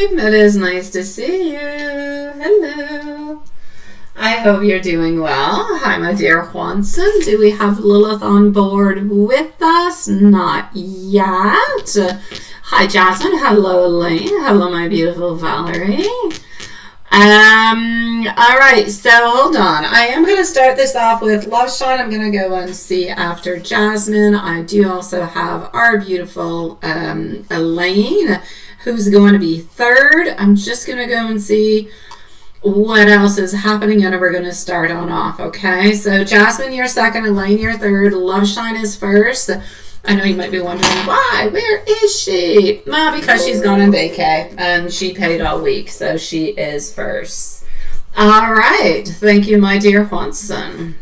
It is nice to see you. Hello. I hope you're doing well. Hi, my dear Juanson. Do we have Lilith on board with us? Not yet. Hi, Jasmine. Hello, Elaine. Hello, my beautiful Valerie. All right, so hold on. I am going to start this off with Love Shine. I'm going to go and see after Jasmine. I do also have our beautiful Elaine, who's going to be third. I'm just going to go and see what else is happening, and we're going to start on off, okay? So Jasmine, you're second. Elaine, you're third. Love Shine is first. I know you might be wondering why. Where is she? Well, because she's gone on vacay and she paid all week, so she is first. All right. Thank you, my dear Juanson.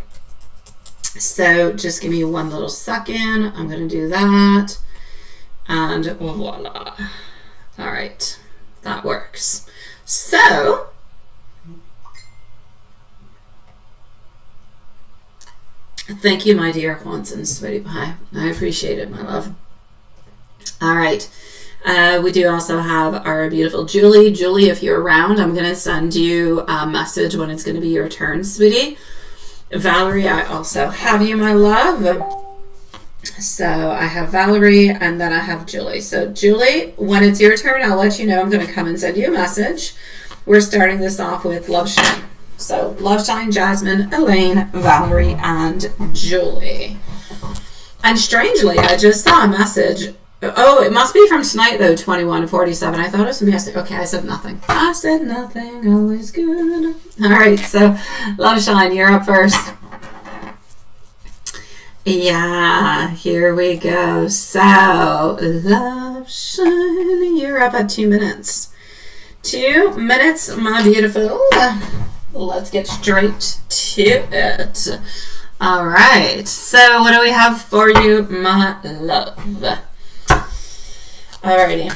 So just give me one little second. I'm going to do that. And voila. All right. That works. So thank you, my dear Juanson, sweetie pie. I appreciate it, my love. All right. We do also have our beautiful Julie. Julie, if you're around, I'm going to send you a message when it's going to be your turn, sweetie. Valerie, I also have you, my love. So I have Valerie, and then I have Julie. So Julie, when it's your turn, I'll let you know. I'm going to come and send you a message. We're starting this off with Love Shine. So, Love Shine, Jasmine, Elaine, Valerie, and Julie. And strangely, I just saw a message. Oh, it must be from tonight, though, 2147. I thought it was from yesterday. Okay, I said nothing. I said nothing. Always good. All right, so, Love Shine, you're up first. Yeah, here we go. So, Love Shine, you're up at 2 minutes. 2 minutes, my beautiful. Let's get straight to it. All right. So what do we have for you, my love? Alrighty.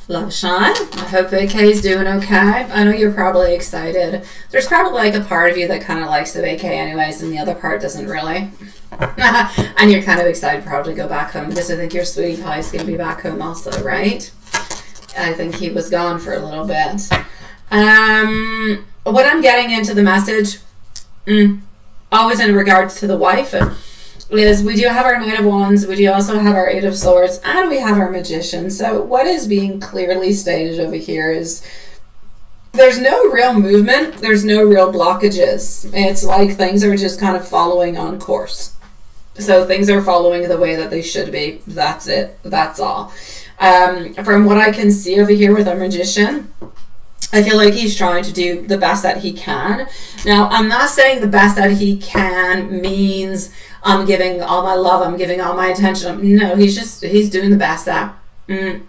Love Shine. I hope vacay is doing okay. I know you're probably excited. There's probably like a part of you that kind of likes the vacay anyways, and the other part doesn't really. And you're kind of excited probably to go back home because I think your sweetie pie is going to be back home also, right? I think he was gone for a little bit. What I'm getting into the message, always in regards to the wife, is we do have our Knight of Wands, we do also have our Eight of Swords, and we have our Magician. So what is being clearly stated over here is there's no real movement, there's no real blockages. It's like things are just kind of following on course. So things are following the way that they should be. That's it. That's all. From what I can see over here with our Magician, I feel like he's trying to do the best that he can. Now, I'm not saying the best that he can means I'm giving all my love, I'm giving all my attention. No, he's doing the best that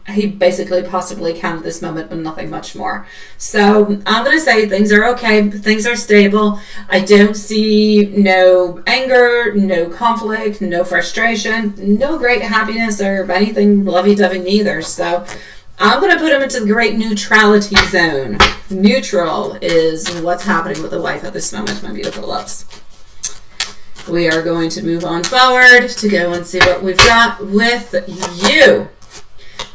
he basically possibly can at this moment, but nothing much more. So I'm going to say things are okay. Things are stable. I don't see no anger, no conflict, no frustration, no great happiness or anything lovey-dovey neither. So I'm going to put him into the great neutrality zone. Neutral is what's happening with the wife at this moment, my beautiful loves. We are going to move on forward to go and see what we've got with you.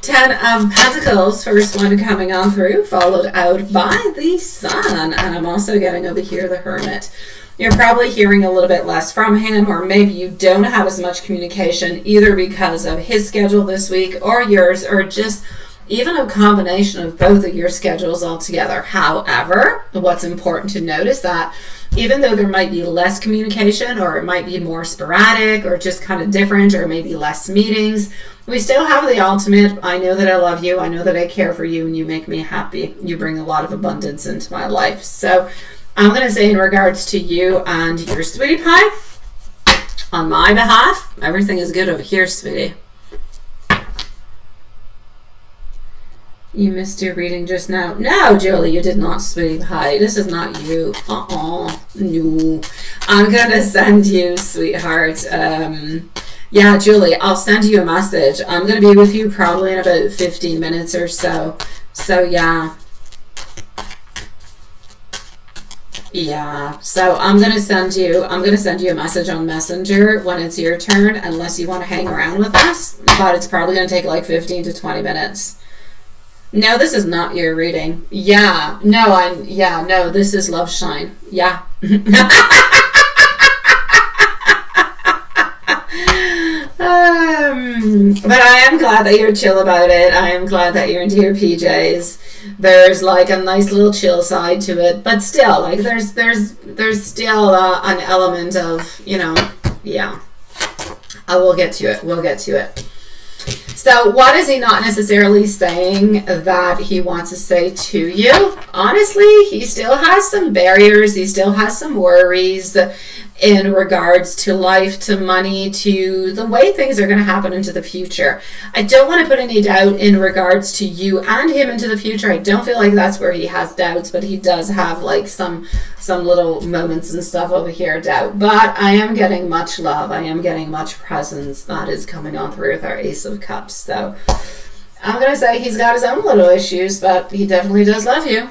10 of Pentacles, first one coming on through, followed out by the Sun. And I'm also getting over here the Hermit. You're probably hearing a little bit less from him, or maybe you don't have as much communication either because of his schedule this week or yours, or just even a combination of both of your schedules altogether. However, what's important to note is that even though there might be less communication, or it might be more sporadic, or just kind of different, or maybe less meetings, we still have the ultimate, I know that I love you, I know that I care for you, and you make me happy. You bring a lot of abundance into my life. So I'm going to say in regards to you and your sweetie pie, on my behalf, everything is good over here, sweetie. You missed your reading just now. No, Julie, you did not, sweetie pie. This is not you. No. I'm going to send you, sweetheart. Yeah, Julie, I'll send you a message. I'm going to be with you probably in about 15 minutes or so. So, yeah. Yeah, so I'm gonna send you a message on Messenger when it's your turn, unless you want to hang around with us, but it's probably gonna take like 15 to 20 minutes. No, this is not your reading. Yeah, no, this is Love Shine. Yeah. But I am glad that you're chill about it. I am glad that you're into your PJs. There's like a nice little chill side to it, but still, like there's still an element of, yeah. I will get to it. We'll get to it. So what is he not necessarily saying that he wants to say to you? Honestly, he still has some barriers. He still has some worries in regards to life, to money, to the way things are going to happen into the future. I don't want to put any doubt in regards to you and him into the future. I don't feel like that's where he has doubts, but he does have like some little moments and stuff over here, doubt. But I am getting much love. I am getting much presence that is coming on through with our Ace of Cups. So I'm going to say he's got his own little issues, but he definitely does love you.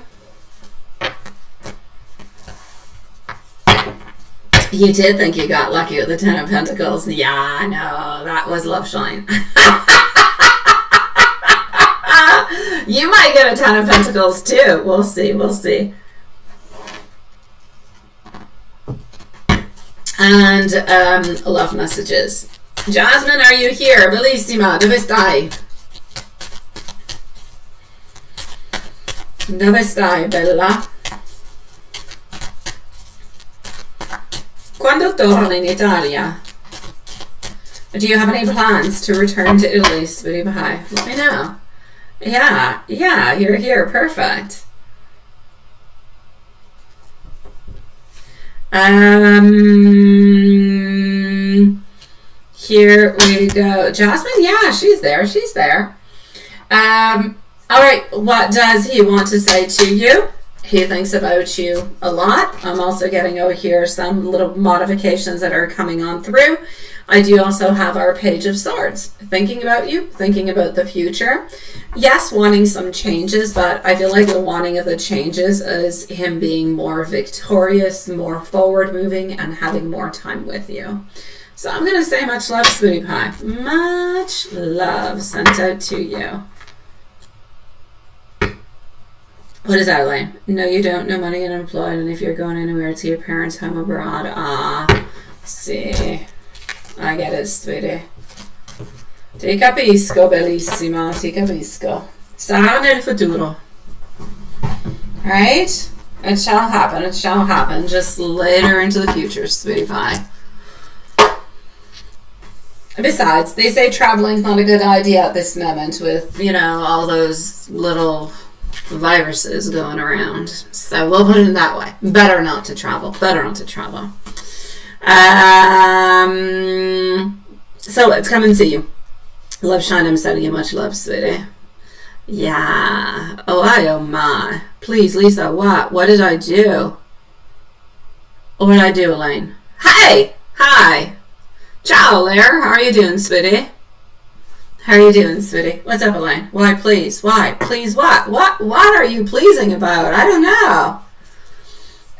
You did think you got lucky with the Ten of Pentacles. Yeah, no, that was Love Shine. You might get a Ten of Pentacles too. We'll see, we'll see. And love messages. Jasmine, are you here? Bellissima, dove stai? Dove stai, bella? Quando torna in Italia? Do you have any plans to return to Italy, sweetie pie? Let me know. Yeah, you're here. Perfect. Here we go. Jasmine, yeah, she's there. All right, what does he want to say to you? He thinks about you a lot. I'm also getting over here some little modifications that are coming on through. I do also have our Page of Swords. Thinking about you, thinking about the future. Yes, wanting some changes, but I feel like the wanting of the changes is him being more victorious, more forward moving, and having more time with you. So I'm going to say much love, sweetie pie. Much love sent out to you. What is that, Elaine? No, you don't. No money and unemployed. And if you're going anywhere to your parents' home abroad, see. I get it, sweetie. Ti capisco, bellissima. Ti capisco. Sarà nel futuro. Right? It shall happen. It shall happen. Just later into the future, sweetie pie. Besides, they say traveling's not a good idea at this moment with, all those little viruses going around. So we'll put it that way. Better not to travel. So let's come and see you. Love Shine, I'm sending you much love, sweetie. Yeah. Oh my. Please, Lisa, what? What did I do? What did I do, Elaine? Hey! Hi! Ciao, there. How are you doing, sweetie? What's up, Elaine? Why, please? Why? Please what? What are you pleasing about? I don't know.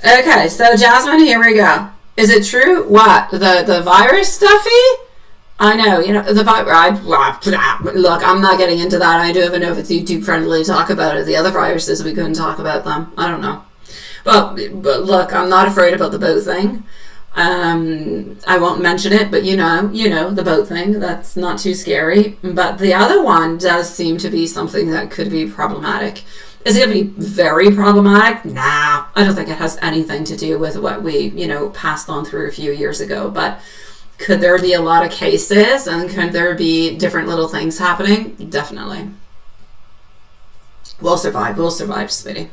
Okay, so Jasmine, here we go. Is it true? What? The virus stuffy? I know, the virus. Look, I'm not getting into that. I don't even know if it's YouTube friendly to talk about it. The other viruses, we couldn't talk about them. I don't know. But look, I'm not afraid about the boat thing. I won't mention it, but the boat thing, that's not too scary. But the other one does seem to be something that could be problematic. Is it going to be very problematic? Nah, I don't think it has anything to do with what we, passed on through a few years ago. But could there be a lot of cases and could there be different little things happening? Definitely. We'll survive, sweetie.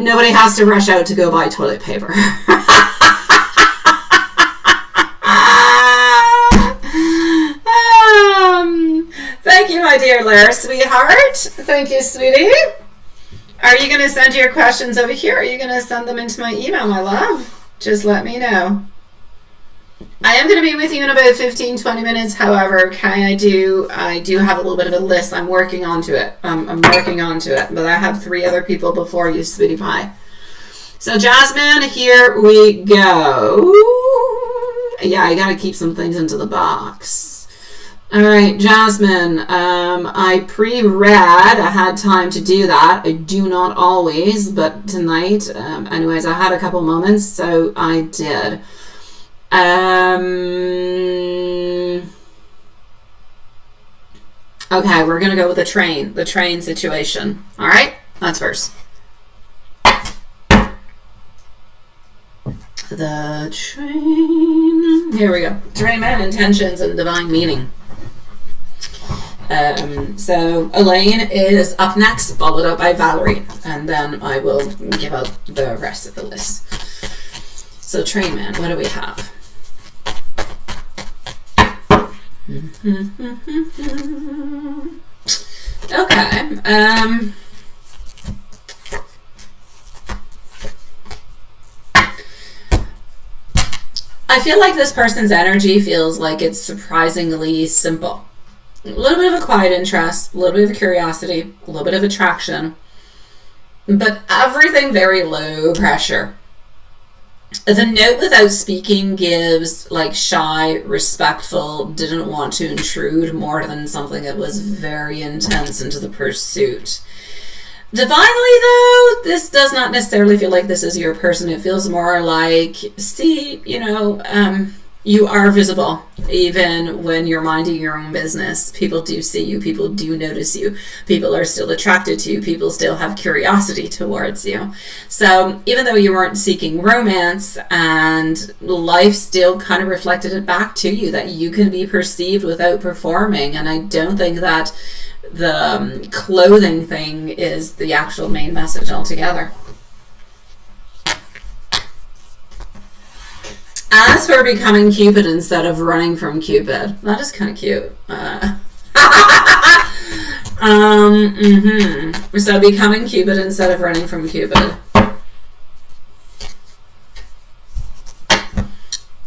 Nobody has to rush out to go buy toilet paper. Thank you, my dear Lair, sweetheart. Thank you, sweetie. Are you going to send your questions over here? Or are you going to send them into my email, my love? Just let me know. I am going to be with you in about 15-20 minutes. However, I do have a little bit of a list. I'm working onto it. I'm working onto it. But I have 3 other people before you, sweetie pie. So Jasmine, here we go. Yeah, I got to keep some things into the box. All right, Jasmine, I pre-read. I had time to do that. I do not always, but tonight, anyways, I had a couple moments, so I did. Okay, we're going to go with the train situation. All right, that's first. The train. Here we go. Train man, intentions, and divine meaning. So Elaine is up next, followed up by Valerie, and then I will give out the rest of the list. So train man, what do we have? Okay. I feel like this person's energy feels like it's surprisingly simple. A little bit of a quiet interest, a little bit of curiosity, a little bit of attraction, but everything very low pressure. The note without speaking gives like shy, respectful, didn't want to intrude more than something that was very intense into the pursuit. Divinely, though, this does not necessarily feel like this is your person. It feels more like, see, you are visible even when you're minding your own business. People do see you. People do notice you. People are still attracted to you. People still have curiosity towards you. So even though you weren't seeking romance, and life still kind of reflected it back to you that you can be perceived without performing. And I don't think that the clothing thing is the actual main message altogether. As for becoming Cupid instead of running from Cupid, that is kind of cute. So becoming Cupid instead of running from Cupid.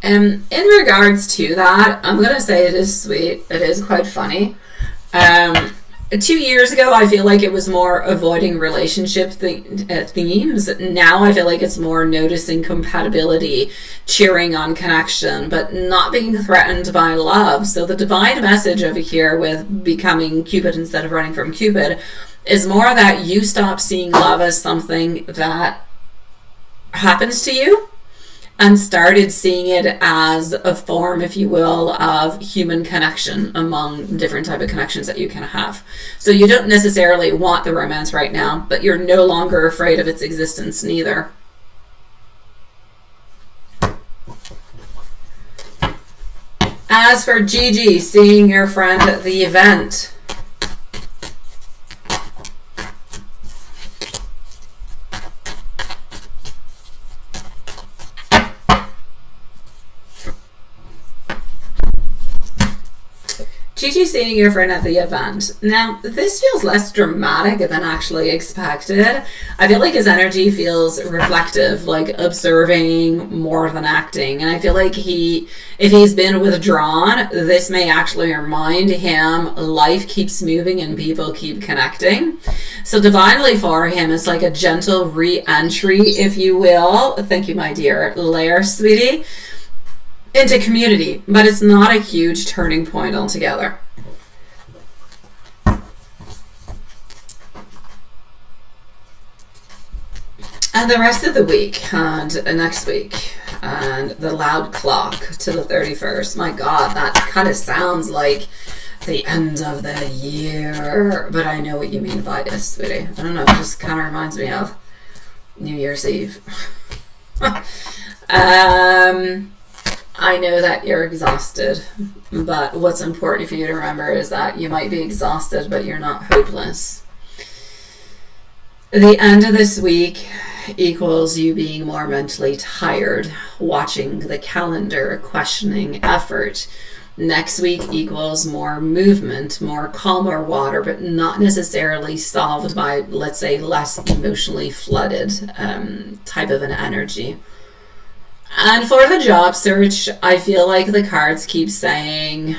In regards to that, I'm going to say it is sweet. It is quite funny. 2 years ago, I feel like it was more avoiding relationship themes. Now I feel like it's more noticing compatibility, cheering on connection, but not being threatened by love. So the divine message over here with becoming Cupid instead of running from Cupid is more that you stop seeing love as something that happens to you and started seeing it as a form, if you will, of human connection among different type of connections that you can have. So you don't necessarily want the romance right now, but you're no longer afraid of its existence neither. As for Gigi, seeing your friend at the event. Gigi seeing your friend at the event. Now, this feels less dramatic than actually expected. I feel like his energy feels reflective, like observing more than acting. And I feel like if he's been withdrawn, this may actually remind him life keeps moving and people keep connecting. So divinely for him, it's like a gentle re-entry, if you will. Thank you, my dear Lair, sweetie. Into community, but it's not a huge turning point altogether. And the rest of the week and next week and the loud clock to the 31st. My God, that kind of sounds like the end of the year, but I know what you mean by this, sweetie. I don't know, it just kind of reminds me of New Year's Eve. I know that you're exhausted, but what's important for you to remember is that you might be exhausted, but you're not hopeless. The end of this week equals you being more mentally tired, watching the calendar, questioning effort. Next week equals more movement, more calmer water, but not necessarily solved by, let's say, less emotionally flooded type of an energy. And for the job search, I feel like the cards keep saying,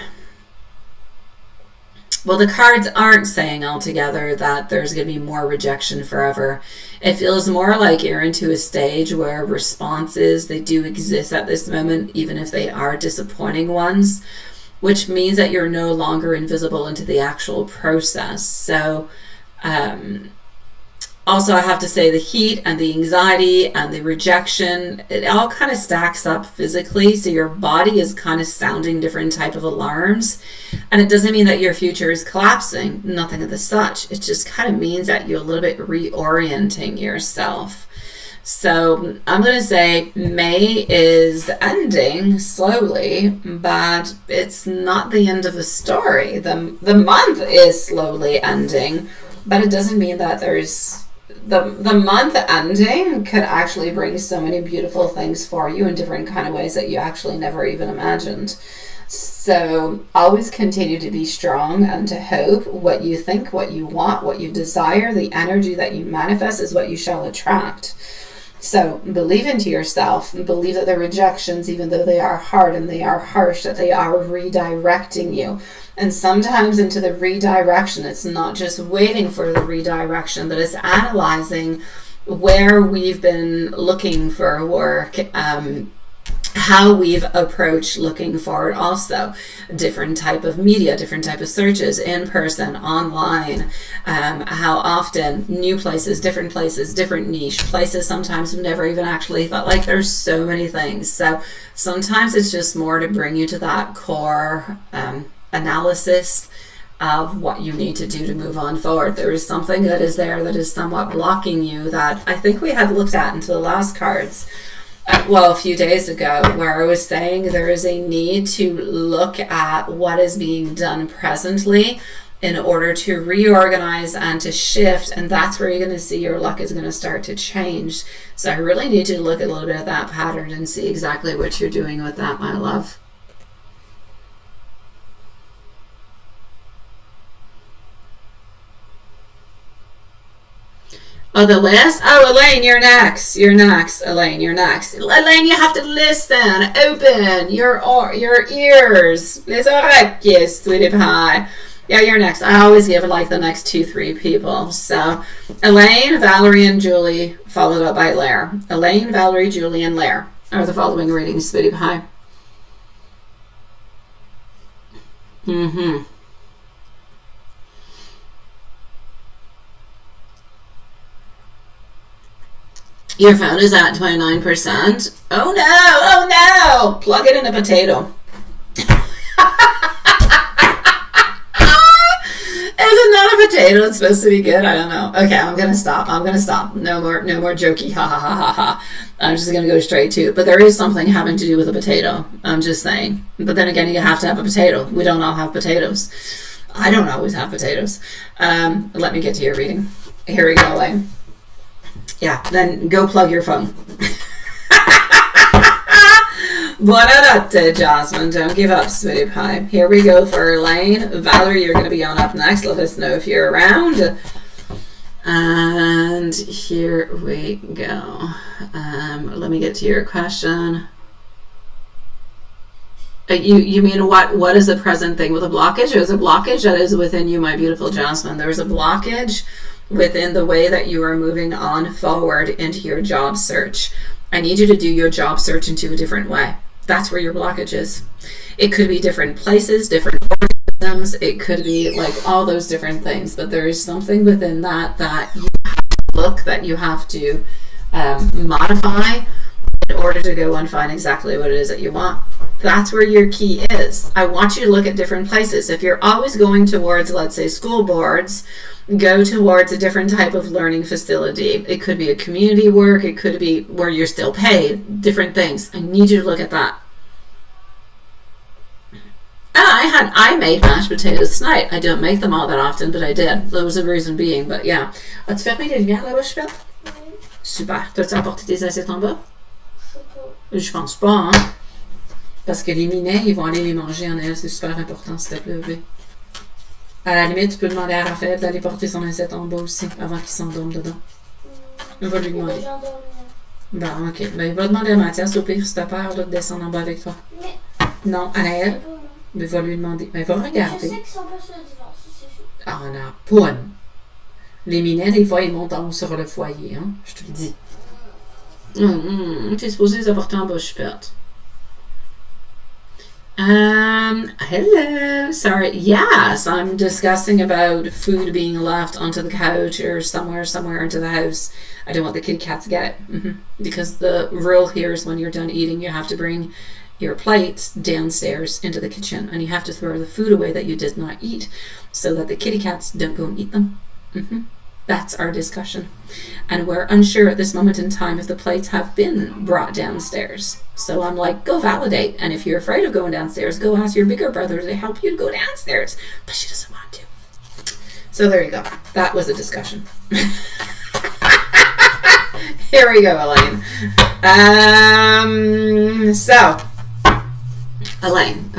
well, the cards aren't saying altogether that there's going to be more rejection forever. It feels more like you're into a stage where responses, they do exist at this moment, even if they are disappointing ones, which means that you're no longer invisible into the actual process. So, also, I have to say the heat and the anxiety and the rejection, it all kind of stacks up physically. So your body is kind of sounding different type of alarms. And it doesn't mean that your future is collapsing, nothing of the such. It just kind of means that you're a little bit reorienting yourself. So I'm going to say May is ending slowly, but it's not the end of the story. The month is slowly ending, but it doesn't mean that there's the month ending could actually bring so many beautiful things for you in different kind of ways that you actually never even imagined. So always continue to be strong and to hope. What you think, what you want, what you desire, the energy that you manifest is what you shall attract. So believe into yourself and believe that the rejections, even though they are hard and they are harsh, that they are redirecting you. And sometimes into the redirection, it's not just waiting for the redirection, but it's analyzing where we've been looking for work, how we've approached looking for it also. Different type of media, different type of searches, in person, online, how often, new places, different niche places sometimes we've never even actually thought, like there's so many things. So sometimes it's just more to bring you to that core analysis of what you need to do to move on forward. There is something that is there that is somewhat blocking you that I think we had looked at into the last cards. A few days ago, where I was saying there is a need to look at what is being done presently in order to reorganize and to shift, and that's where you're going to see your luck is going to start to change. So I really need you to look at a little bit at that pattern and see exactly what you're doing with that, my love. Oh, the list? Oh, Elaine, you're next. Elaine, you're next. Elaine, you have to listen. Open your ears. Les oreilles, sweetie pie. Yeah, you're next. I always give like the next 2-3 people. So, Elaine, Valerie, and Julie, followed up by Lair. Elaine, Valerie, Julie, and Lair are the following readings, sweetie pie. Your phone is at 29%. Oh no! Plug it in a potato. Is it not a potato? It's supposed to be good. I don't know. Okay, I'm gonna stop. No more jokey. Ha ha ha ha ha. I'm just gonna go straight to it. But there is something having to do with a potato. I'm just saying. But then again, you have to have a potato. We don't all have potatoes. I don't always have potatoes. Let me get to your reading. Here we go, Elaine. Yeah, then go plug your phone. Buonanotte, Jasmine. Don't give up, sweetie pie. Here we go for Elaine. Valerie, you're going to be on up next. Let us know if you're around. And here we go. Let me get to your question. You mean what is the present thing with a blockage? There's a blockage that is within you, my beautiful Jasmine. There's a blockage within the way that you are moving on forward into your job search. I need you to do your job search into a different way. That's where your blockage is. It could be different places, different organisms. It could be like all those different things. But there is something within that you have to look, that you have to modify in order to go and find exactly what it is that you want. That's where your key is. I want you to look at different places. If you're always going towards, let's say, school boards, go towards a different type of learning facility. It could be a community work. It could be where you're still paid. Different things. I need you to look at that. I made mashed potatoes tonight. I don't make them all that often, but I did. There was a reason being, but yeah. As-tu fermé les lumières là-bas, Chouette? Oui. Super. T'as-tu apporté tes assiettes en bas? Je pense pas, hein? Parce que les minets, ils vont aller les manger en elle. C'est super important, s'il te plaît, bébé. À la limite, tu peux demander à Raphaël d'aller porter son assiette en bas aussi, avant qu'il s'endorme dedans. On va lui demander. Bon, ok. Ben, va demander à Mathias, au pire, si t'as peur de descendre en bas avec toi. Mais. Non, Anaël, Pas, non. mais va lui demander. Mais va Je regarder. sais que c'est en bas sur le divan, ça c'est sûr. Ah, non, pas nous. Les minets, des fois, ils montent en haut sur le foyer, hein. Je te le dis. T'es supposé les apporter en bas, je suis perte. Hello. Sorry. Yes, I'm discussing about food being left onto the couch or somewhere into the house. I don't want the kitty cats to get it. Because the rule here is when you're done eating, you have to bring your plates downstairs into the kitchen and you have to throw the food away that you did not eat so that the kitty cats don't go and eat them. That's our discussion. And we're unsure at this moment in time if the plates have been brought downstairs. So I'm like, go validate. And if you're afraid of going downstairs, go ask your bigger brother to help you go downstairs. But she doesn't want to. So there you go. That was a discussion. Here we go, Elaine. So, Elaine.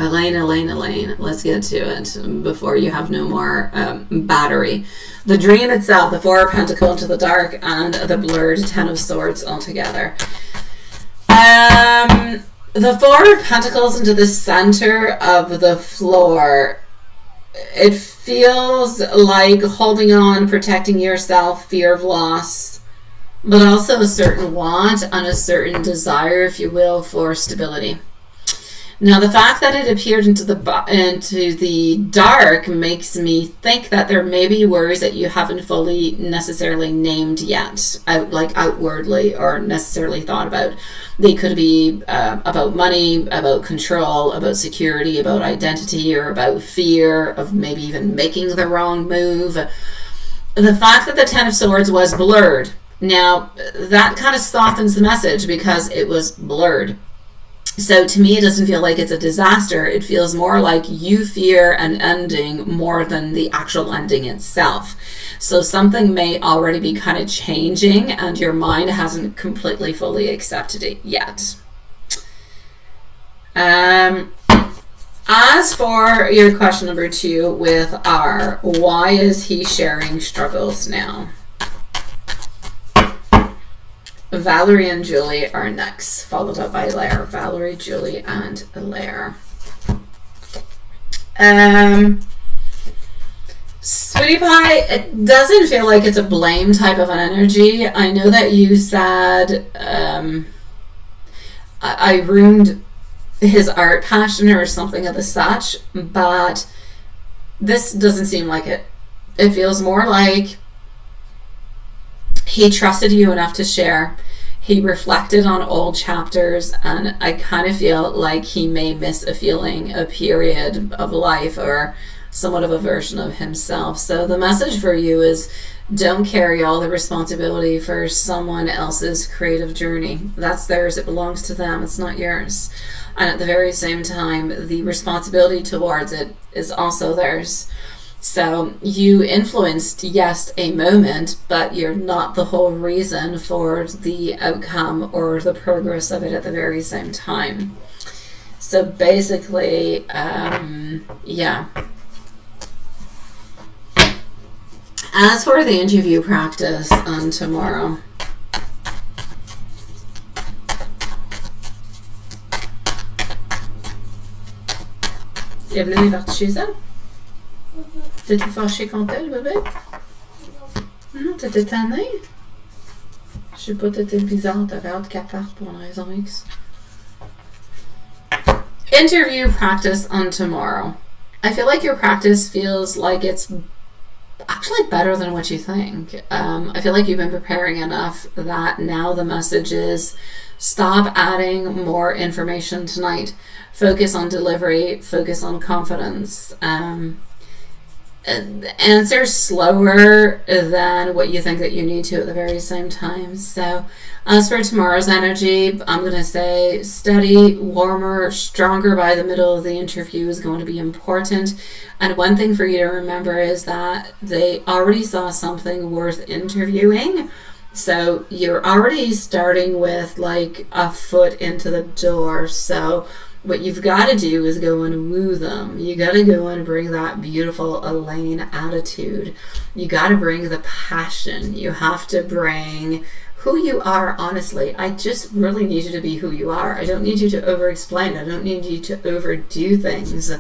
Let's get to it before you have no more battery. The dream itself, the Four of Pentacles into the dark, and the blurred Ten of Swords altogether. The Four of Pentacles into the center of the floor. It feels like holding on, protecting yourself, fear of loss, but also a certain want and a certain desire, if you will, for stability. Now, the fact that it appeared into the dark makes me think that there may be worries that you haven't fully necessarily named yet, outwardly or necessarily thought about. They could be about money, about control, about security, about identity, or about fear of maybe even making the wrong move. The fact that the Ten of Swords was blurred, now that kind of softens the message because it was blurred. So to me, it doesn't feel like it's a disaster. It feels more like you fear an ending more than the actual ending itself. So something may already be kind of changing and your mind hasn't completely fully accepted it yet. As for your question number 2 with R, why is he sharing struggles now? Valerie and Julie are next, followed up by Lair. Valerie, Julie, and Lair. Sweetie Pie, it doesn't feel like it's a blame type of an energy. I know that you said I ruined his art passion or something of the such, but this doesn't seem like it. It feels more like he trusted you enough to share. He reflected on old chapters, and I kind of feel like he may miss a period of life, or somewhat of a version of himself. So the message for you is don't carry all the responsibility for someone else's creative journey. That's theirs. It belongs to them. It's not yours. And at the very same time, the responsibility towards it is also theirs. So you influenced, yes, a moment, but you're not the whole reason for the outcome or the progress of it at the very same time. So basically, yeah. As for the interview practice on tomorrow, Evelyn est partie chez elle? T'étais fâchée contre elle, bébé? Non, t'étais tannée? Je sais pas, t'étais bizarre, t'avais hâte qu'elle parte pour une raison X. Interview practice on tomorrow. I feel like your practice feels like it's actually better than what you think. I feel like you've been preparing enough that now the message is stop adding more information tonight. Focus on delivery, focus on confidence. Answer slower than what you think that you need to at the very same time. So as for tomorrow's energy, I'm going to say steady, warmer, stronger by the middle of the interview is going to be important. And one thing for you to remember is that they already saw something worth interviewing. So you're already starting with like a foot into the door. So what you've got to do is go and woo them. You got to go and bring that beautiful Elaine attitude. You got to bring the passion. You have to bring who you are, honestly. I just really need you to be who you are. I don't need you to over-explain. I don't need you to overdo things.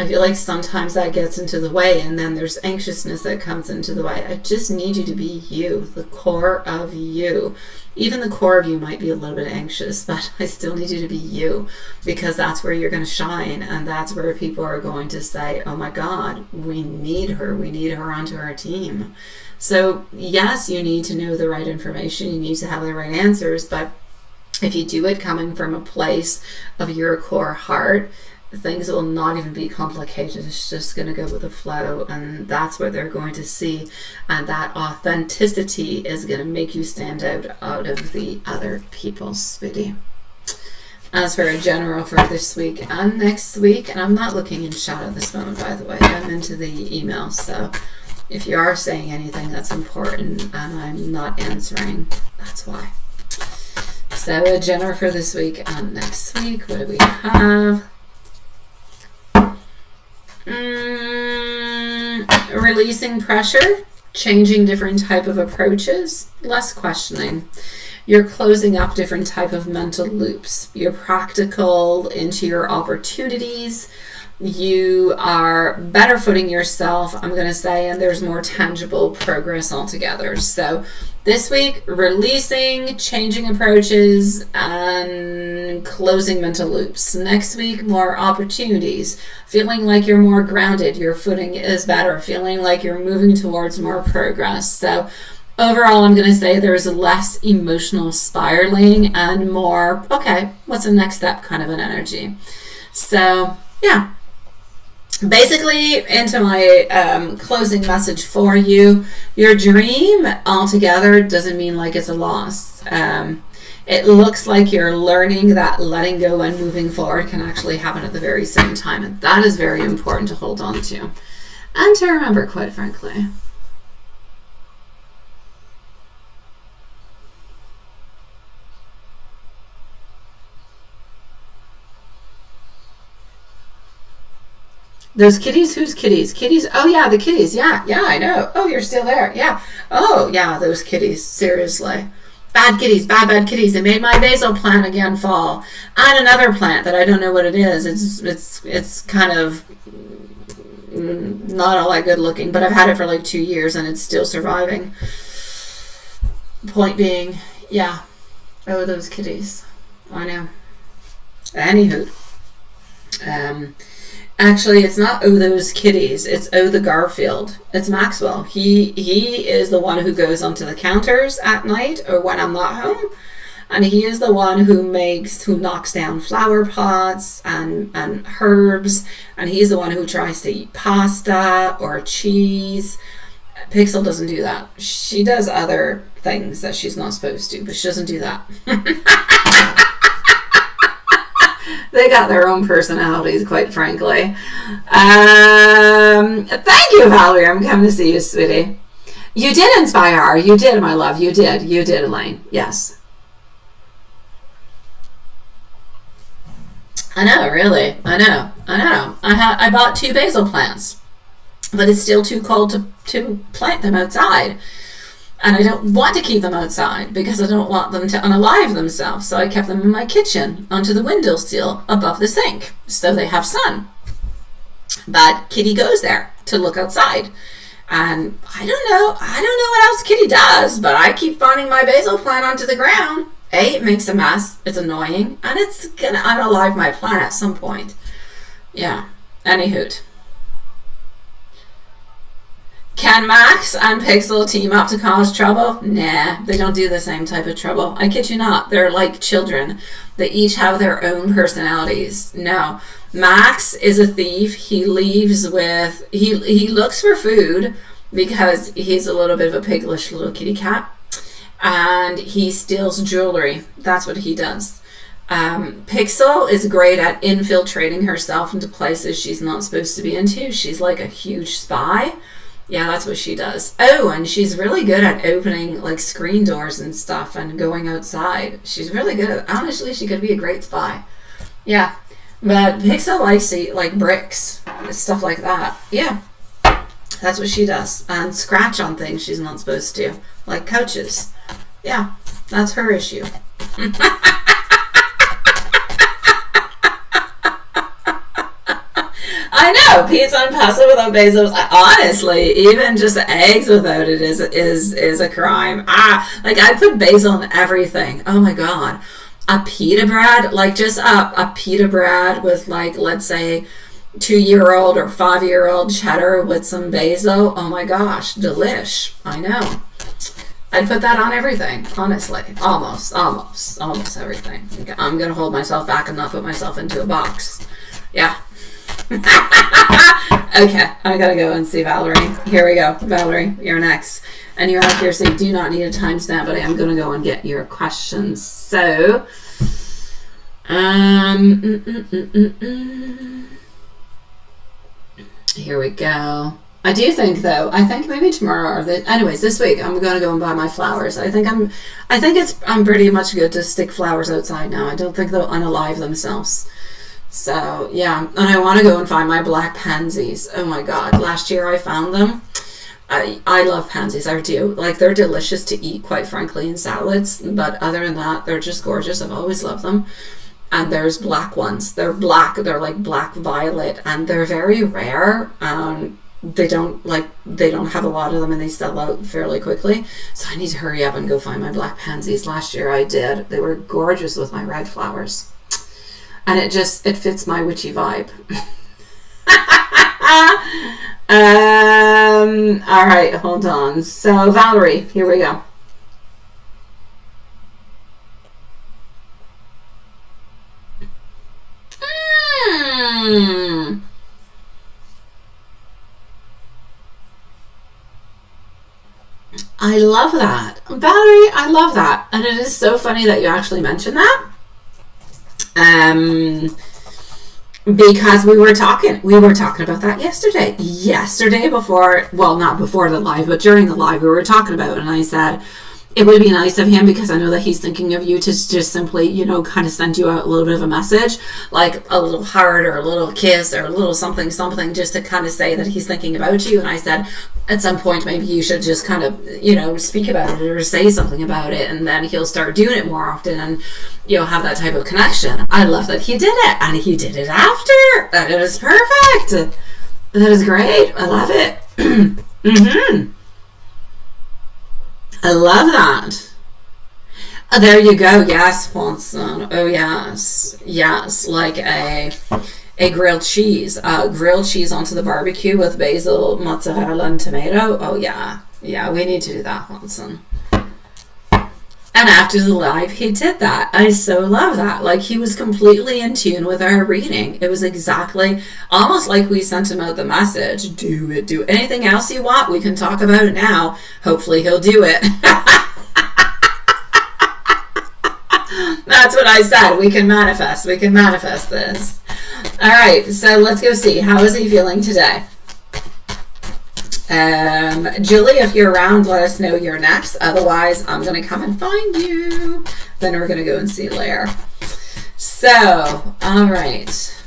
I feel like sometimes that gets into the way, and then there's anxiousness that comes into the way. I just need you to be you, the core of you. Even the core of you might be a little bit anxious, but I still need you to be you, because that's where you're going to shine, and that's where people are going to say, oh my God, we need her. We need her onto our team. So yes, you need to know the right information. You need to have the right answers, but if you do it coming from a place of your core heart, things will not even be complicated. It's just going to go with the flow, and that's what they're going to see, and that authenticity is going to make you stand out of the other people, sweetie. As for a general for this week and next week, and I'm not looking in chat at this moment, by the way, I'm into the email, so if you are saying anything that's important and I'm not answering, that's why. So a general for this week and next week, what do we have? Releasing pressure, changing different type of approaches, less questioning. You're closing up different type of mental loops. You're practical into your opportunities. You are better footing yourself, I'm going to say, and there's more tangible progress altogether. So this week, releasing, changing approaches, and closing mental loops. Next week, more opportunities. Feeling like you're more grounded, your footing is better. Feeling like you're moving towards more progress. So overall, I'm going to say there's less emotional spiraling and more, okay, what's the next step kind of an energy. So, yeah. Basically, into my closing message for you, your dream altogether doesn't mean like it's a loss. It looks like you're learning that letting go and moving forward can actually happen at the very same time. And that is very important to hold on to and to remember, quite frankly. Those kitties? Whose kitties? Kitties? Oh, yeah, the kitties. Yeah, I know. Oh, you're still there. Yeah. Oh, yeah, those kitties. Seriously. Bad kitties. Bad kitties. They made my basil plant again fall. And another plant that I don't know what it is. It's kind of not all that good looking, but I've had it for like 2 years and it's still surviving. Point being, yeah. Oh, those kitties. I know. Anywho. Actually, it's not oh those kitties, it's oh the Garfield. It's Maxwell. He is the one who goes onto the counters at night or when I'm not home. And he is the one who knocks down flower pots and herbs. And he's the one who tries to eat pasta or cheese. Pixel doesn't do that. She does other things that she's not supposed to, but she doesn't do that. They got their own personalities, quite frankly. Thank you, Valerie. I'm coming to see you, sweetie. You did inspire her. You did, my love. You did, Elaine. Yes. I know, really. I know. I bought 2 basil plants, but it's still too cold to plant them outside. And I don't want to keep them outside because I don't want them to unalive themselves. So I kept them in my kitchen onto the windowsill above the sink so they have sun. But Kitty goes there to look outside. And I don't know what else Kitty does, but I keep finding my basil plant onto the ground. A, it makes a mess. It's annoying. And it's going to unalive my plant at some point. Yeah. Anyhoot. Can Max and Pixel team up to cause trouble? Nah, they don't do the same type of trouble. I kid you not. They're like children. They each have their own personalities. No. Max is a thief. He leaves with... He looks for food because he's a little bit of a piglish little kitty cat. And he steals jewelry. That's what he does. Pixel is great at infiltrating herself into places she's not supposed to be into. She's like a huge spy. Yeah, that's what she does. Oh, and she's really good at opening like screen doors and stuff and going outside. She's really good at, honestly, she could be a great spy. Yeah. But Pixel likes to eat like bricks, stuff like that. Yeah. That's what she does. And scratch on things she's not supposed to, like couches. Yeah, that's her issue. I know, pizza and pasta without basil. Honestly, even just eggs without it is a crime. Like I put basil in everything. Oh my god, a pita bread, like just a pita bread with like, let's say, 2-year-old or 5-year-old cheddar with some basil. Oh my gosh, delish. I know. I'd put that on everything, honestly. Almost everything. I'm gonna hold myself back and not put myself into a box. Yeah. Okay, I gotta go and see Valerie. Here we go. Valerie, you're next. And your accuracy do not need a timestamp, but I am gonna go and get your questions. So, here we go. I do think, though, I think maybe tomorrow or anyways, this week I'm gonna go and buy my flowers. I think I'm pretty much good to stick flowers outside now. I don't think they'll unalive themselves. So yeah, and I want to go and find my black pansies. Oh my god, last year I found them. I love pansies. I do. Like, they're delicious to eat, quite frankly, in salads, but other than that, they're just gorgeous. I've always loved them. And there's black ones. They're black. They're like black violet, and they're very rare. They don't have a lot of them, and they sell out fairly quickly. So I need to hurry up and go find my black pansies. Last year I did. They were gorgeous with my red flowers. And it fits my witchy vibe. All right, hold on. So Valerie, here we go. I love that. Valerie, I love that. And it is so funny that you actually mentioned that. Because we were talking about that yesterday before, well, not before the live, but during the live we were talking about it, and I said it would be nice of him, because I know that he's thinking of you, to just simply, kind of send you out a little bit of a message, like a little heart or a little kiss or a little something, just to kind of say that he's thinking about you. And I said, at some point, maybe you should just kind of, speak about it or say something about it, and then he'll start doing it more often, and you'll have that type of connection. I love that he did it, and he did it after. That is perfect. That is great. I love it. I love that. There you go. Yes, Swanson. Oh, yes. Yes, like a grilled cheese. Grilled cheese onto the barbecue with basil, mozzarella, and tomato. Oh, yeah. Yeah, we need to do that, Swanson. And after the live, he did that. I so love that. Like, he was completely in tune with our reading. It was exactly, almost like we sent him out the message. Do it. Do anything else you want. We can talk about it now. Hopefully he'll do it. That's what I said. We can manifest. We can manifest this. All right. So let's go see. How is he feeling today? Julie, if you're around, let us know you're next. Otherwise, I'm going to come and find you. Then we're going to go and see Lair. So, all right.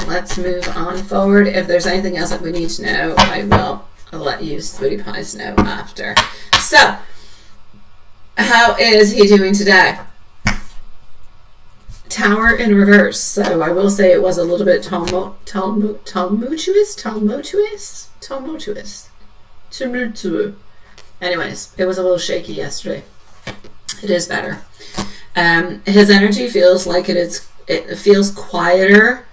Let's move on forward. If there's anything else that we need to know, I'll let you sweetie pies know after. So, how is he doing today? Tower in reverse. So, I will say it was a little bit tumultuous. Anyways, it was a little shaky yesterday. It is better. His energy feels like it feels quieter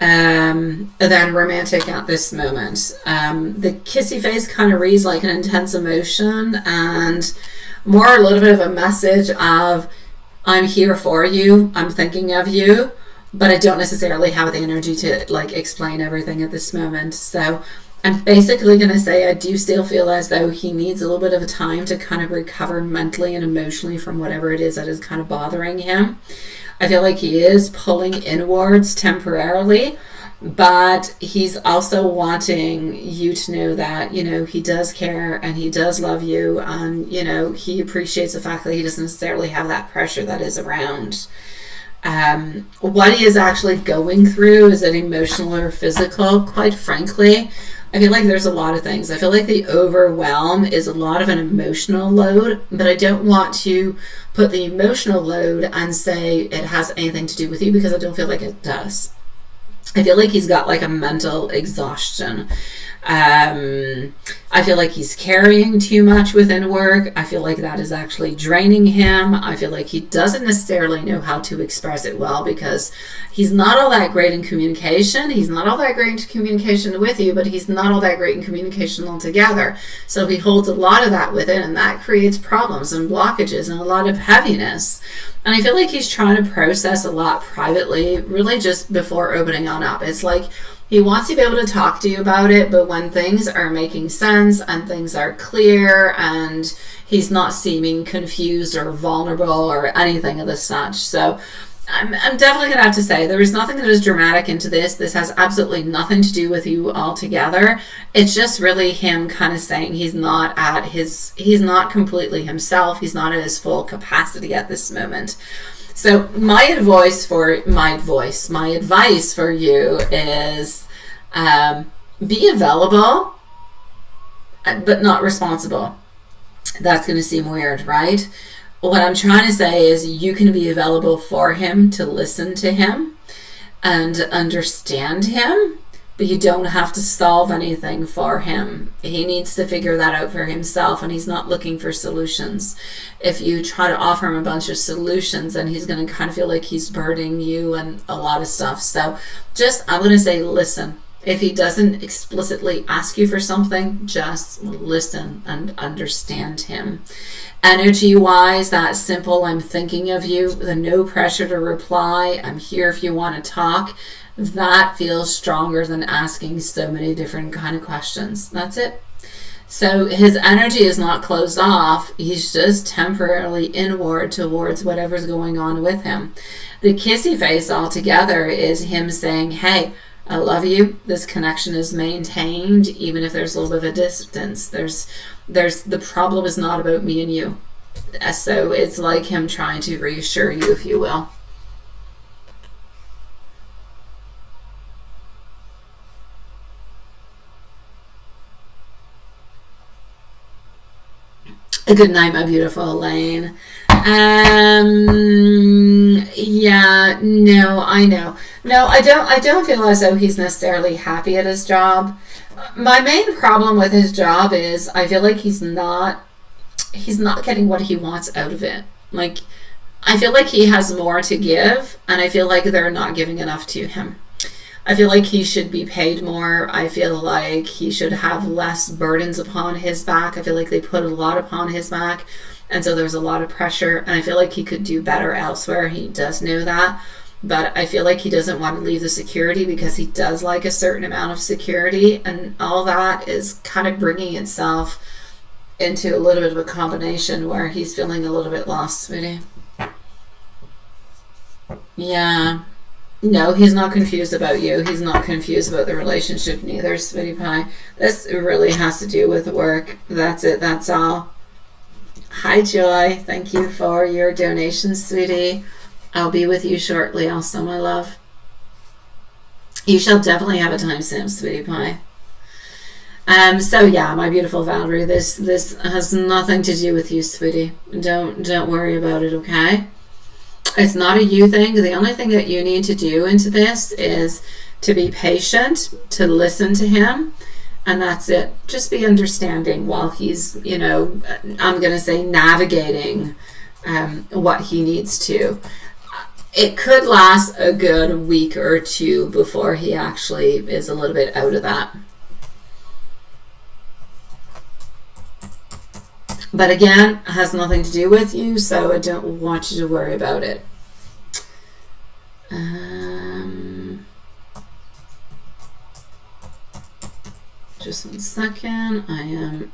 than romantic at this moment. The kissy face kind of reads like an intense emotion, and more a little bit of a message of, I'm here for you, I'm thinking of you, but I don't necessarily have the energy to like explain everything at this moment. So I'm basically going to say I do still feel as though he needs a little bit of a time to kind of recover mentally and emotionally from whatever it is that is kind of bothering him. I feel like he is pulling inwards temporarily, but he's also wanting you to know that, he does care and he does love you, and, he appreciates the fact that he doesn't necessarily have that pressure that is around. What he is actually going through, is it emotional or physical? Quite frankly, I feel like there's a lot of things. I feel like the overwhelm is a lot of an emotional load, but I don't want to put the emotional load and say it has anything to do with you, because I don't feel like it does. I feel like he's got like a mental exhaustion. I feel like he's carrying too much within work. I feel like that is actually draining him. I feel like he doesn't necessarily know how to express it well, because he's not all that great in communication. He's not all that great in communication with you, but he's not all that great in communication altogether. So he holds a lot of that within, and that creates problems and blockages and a lot of heaviness. And I feel like he's trying to process a lot privately, really just before opening on up. It's like he wants to be able to talk to you about it, but when things are making sense and things are clear and he's not seeming confused or vulnerable or anything of the such. So I'm definitely going to have to say there is nothing that is dramatic into this. This has absolutely nothing to do with you altogether. It's just really him kind of saying he's not completely himself. He's not at his full capacity at this moment. So my advice for you is be available, but not responsible. That's going to seem weird, right? What I'm trying to say is you can be available for him, to listen to him and understand him, but you don't have to solve anything for him. He needs to figure that out for himself, and he's not looking for solutions. If you try to offer him a bunch of solutions, then he's going to kind of feel like he's burdening you and a lot of stuff. So I'm going to say listen. If he doesn't explicitly ask you for something, just listen and understand him. Energy-wise, that simple, I'm thinking of you, the no pressure to reply, I'm here if you want to talk, that feels stronger than asking so many different kind of questions. That's it. So his energy is not closed off. He's just temporarily inward towards whatever's going on with him. The kissy face altogether is him saying, hey, I love you. This connection is maintained, even if there's a little bit of a distance. There's the problem is not about me and you. So it's like him trying to reassure you, if you will. Good night, my beautiful Elaine. Yeah, no, I know. No, I don't feel as though he's necessarily happy at his job. My main problem with his job is I feel like he's not getting what he wants out of it. Like, I feel like he has more to give, and I feel like they're not giving enough to him. I feel like he should be paid more. I feel like he should have less burdens upon his back. I feel like they put a lot upon his back, and so there's a lot of pressure, and I feel like he could do better elsewhere. He does know that, but I feel like he doesn't want to leave the security because he does like a certain amount of security, and all that is kind of bringing itself into a little bit of a combination where he's feeling a little bit lost, sweetie. Yeah. No, he's not confused about you. He's not confused about the relationship neither, sweetie pie. This really has to do with work. That's it. That's all. Hi, Joy. Thank you for your donation, sweetie. I'll be with you shortly also, my love. You shall definitely have a timestamp, sweetie pie. So yeah, my beautiful Valerie, this has nothing to do with you, sweetie. Don't worry about it, okay? It's not a you thing. The only thing that you need to do into this is to be patient, to listen to him, and that's it. Just be understanding while he's, I'm going to say navigating what he needs to. It could last a good week or two before he actually is a little bit out of that. But again, it has nothing to do with you, so I don't want you to worry about it. Just 1 second. I am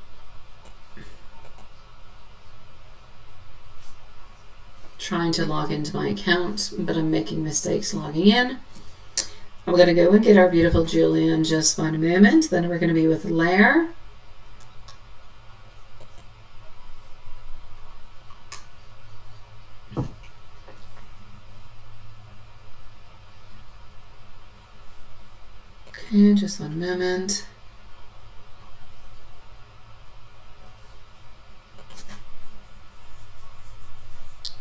trying to log into my account, but I'm making mistakes logging in. I'm going to go and get our beautiful Julia in just 1 moment. Then we're going to be with Lair. Okay, just 1 moment.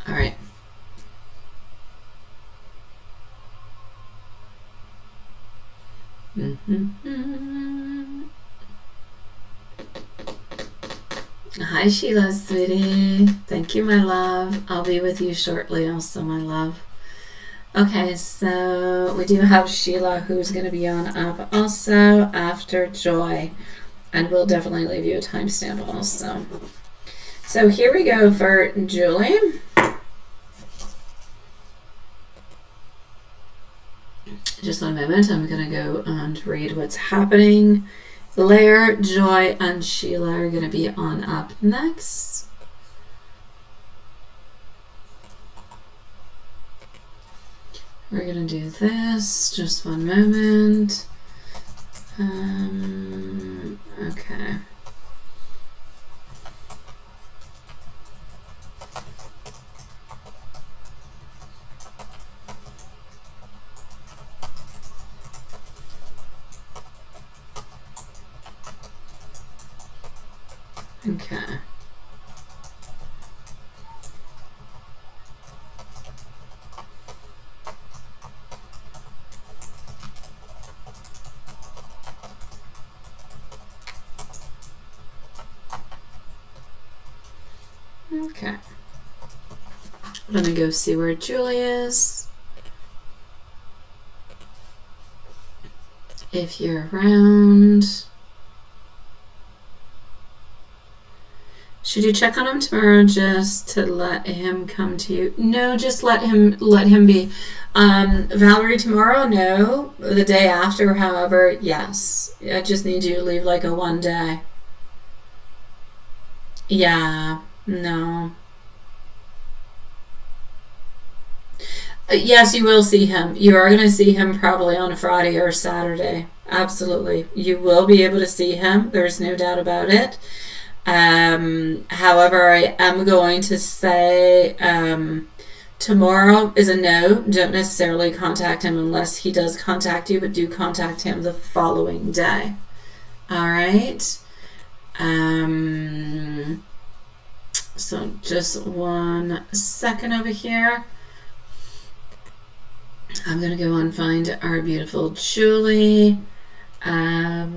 All right. Hi, Sheila, sweetie. Thank you, my love. I'll be with you shortly also, my love. Okay, so we do have Sheila who's going to be on up also after Joy. And we'll definitely leave you a timestamp also. So here we go for Julie. Just one moment. I'm going to go and read what's happening. Blair, Joy, and Sheila are going to be on up next. We're going to do this. Just one moment. Okay. Okay. Okay. I'm gonna go see where Julie is. If you're around. Should you check on him tomorrow just to let him come to you? No, just let him be. Valerie, tomorrow, no. The day after, however, yes. I just need you to leave like a 1 day. Yeah, no. Yes, you will see him. You are going to see him probably on a Friday or Saturday. Absolutely. You will be able to see him. There's no doubt about it. However, I am going to say tomorrow is a no. Don't necessarily contact him unless he does contact you, but do contact him the following day. All right. So just 1 second over here. I'm going to go and find our beautiful Julie. I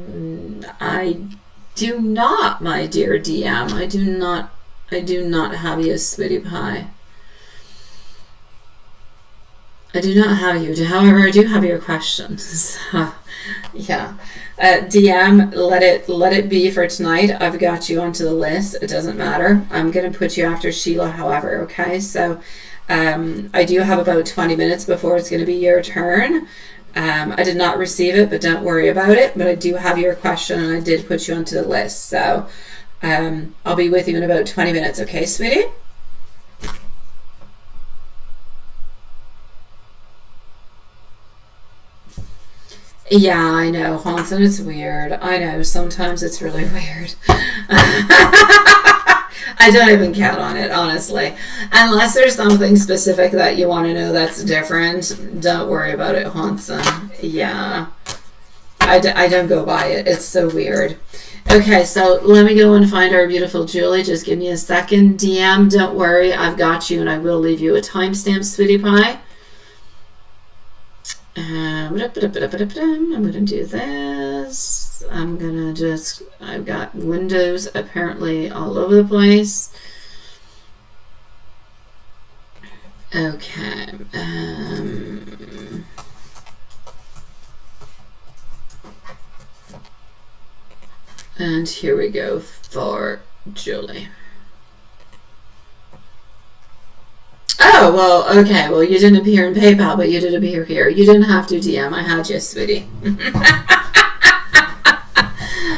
do not, my dear DM. I do not have you, sweetie pie. I do not have you. However, I do have your questions. So, yeah. DM, let it be for tonight. I've got you onto the list. It doesn't matter. I'm going to put you after Sheila, however, okay? So I do have about 20 minutes before it's going to be your turn. I did not receive it, but don't worry about it. But I do have your question, and I did put you onto the list. So I'll be with you in about 20 minutes, okay, sweetie? Yeah, I know, Hanson, it's weird. I know, sometimes it's really weird. I don't even count on it, honestly. Unless there's something specific that you want to know that's different, don't worry about it, Hanson. Yeah. I don't go by it. It's so weird. Okay, so let me go and find our beautiful Julie. Just give me a second. DM, don't worry. I've got you, and I will leave you a timestamp, sweetie pie. I'm going to do this. I've got windows apparently all over the place. Okay. And here we go for Julie. Oh, well, okay. Well, you didn't appear in PayPal, but you did appear here. You didn't have to DM. I had you, sweetie.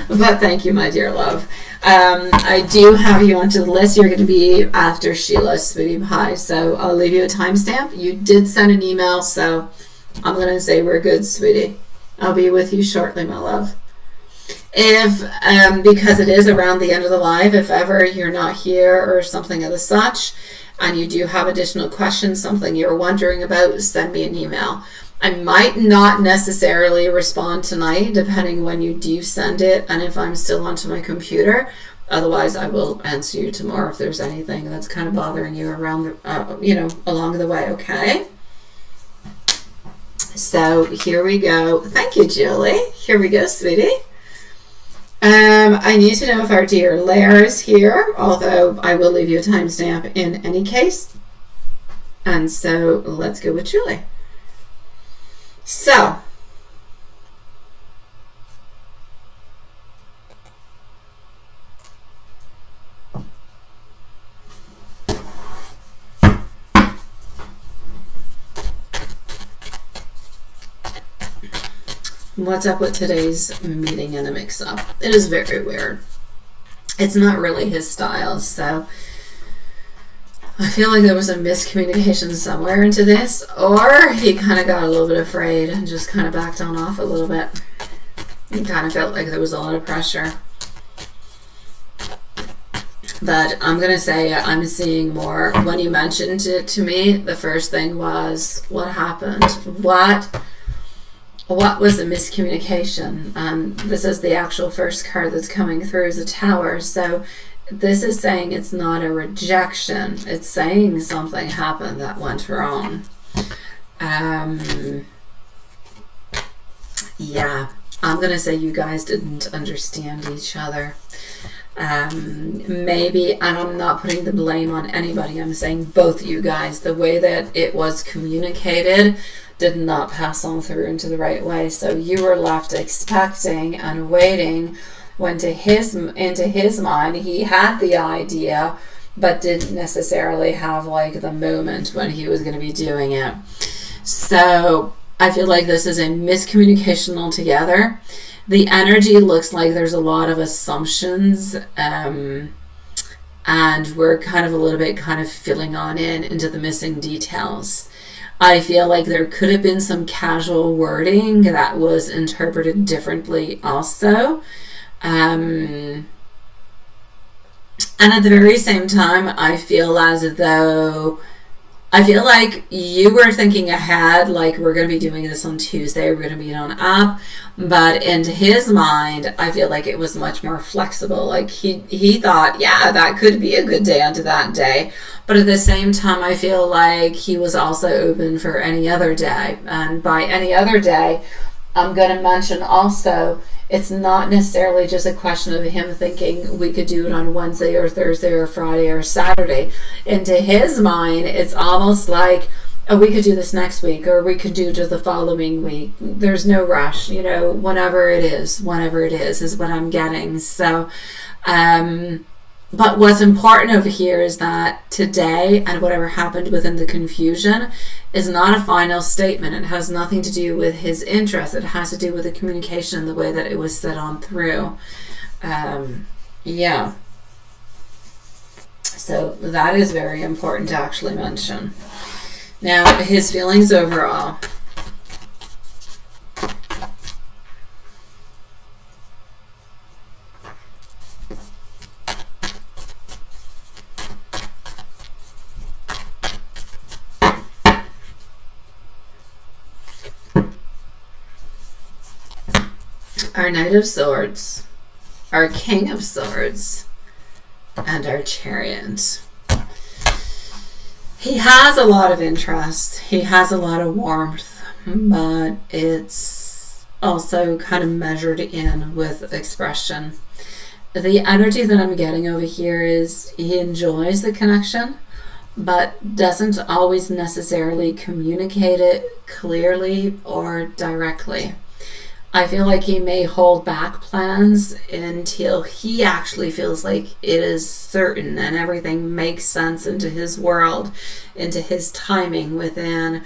But thank you, my dear love. I do have you onto the list. You're going to be after Sheila, sweetie pie. So I'll leave you a timestamp. You did send an email, so I'm going to say we're good, sweetie. I'll be with you shortly, my love. If, because it is around the end of the live, if ever you're not here or something of the such, and you do have additional questions, something you're wondering about, send me an email. I might not necessarily respond tonight, depending when you do send it, and if I'm still onto my computer. Otherwise, I will answer you tomorrow if there's anything that's kind of bothering you around, along the way, okay? So here we go. Thank you, Julie. Here we go, sweetie. I need to know if our dear Lair is here, although I will leave you a timestamp in any case. And so let's go with Julie. So, what's up with today's meeting and the mix-up? It is very weird. It's not really his style, so I feel like there was a miscommunication somewhere into this, or he kind of got a little bit afraid and just kind of backed on off a little bit. He kind of felt like there was a lot of pressure. But I'm going to say I'm seeing more. When you mentioned it to me, the first thing was, what happened? What was the miscommunication? This is the actual first card that's coming through as a Tower. So this is saying it's not a rejection. It's saying something happened that went wrong. Yeah, I'm going to say you guys didn't understand each other. Maybe, and I'm not putting the blame on anybody, I'm saying both you guys, the way that it was communicated did not pass on through into the right way. So you were left expecting and waiting when into his mind he had the idea but didn't necessarily have like the moment when he was going to be doing it. So I feel like this is a miscommunication altogether. The energy looks like there's a lot of assumptions, and we're kind of a little bit kind of filling on into the missing details. I feel like there could have been some casual wording that was interpreted differently also. And at the very same time, I feel like you were thinking ahead, like we're going to be doing this on Tuesday, we're going to be on app, but into his mind, I feel like it was much more flexible. Like he thought, yeah, that could be a good day onto that day. But at the same time, I feel like he was also open for any other day. And by any other day, I'm going to mention also, it's not necessarily just a question of him thinking we could do it on Wednesday or Thursday or Friday or Saturday. Into his mind, it's almost like, oh, we could do this next week, or we could do it the following week. There's no rush, whenever it is what I'm getting. So, but what's important over here is that today and whatever happened within the confusion is not a final statement. It has nothing to do with his interest. It has to do with the communication and the way that it was set on through. Yeah. So that is very important to actually mention. Now, his feelings overall. Our Knight of Swords, our King of Swords, and our Chariot. He has a lot of interest. He has a lot of warmth, but it's also kind of measured in with expression. The energy that I'm getting over here is he enjoys the connection, but doesn't always necessarily communicate it clearly or directly. I feel like he may hold back plans until he actually feels like it is certain and everything makes sense into his world, into his timing within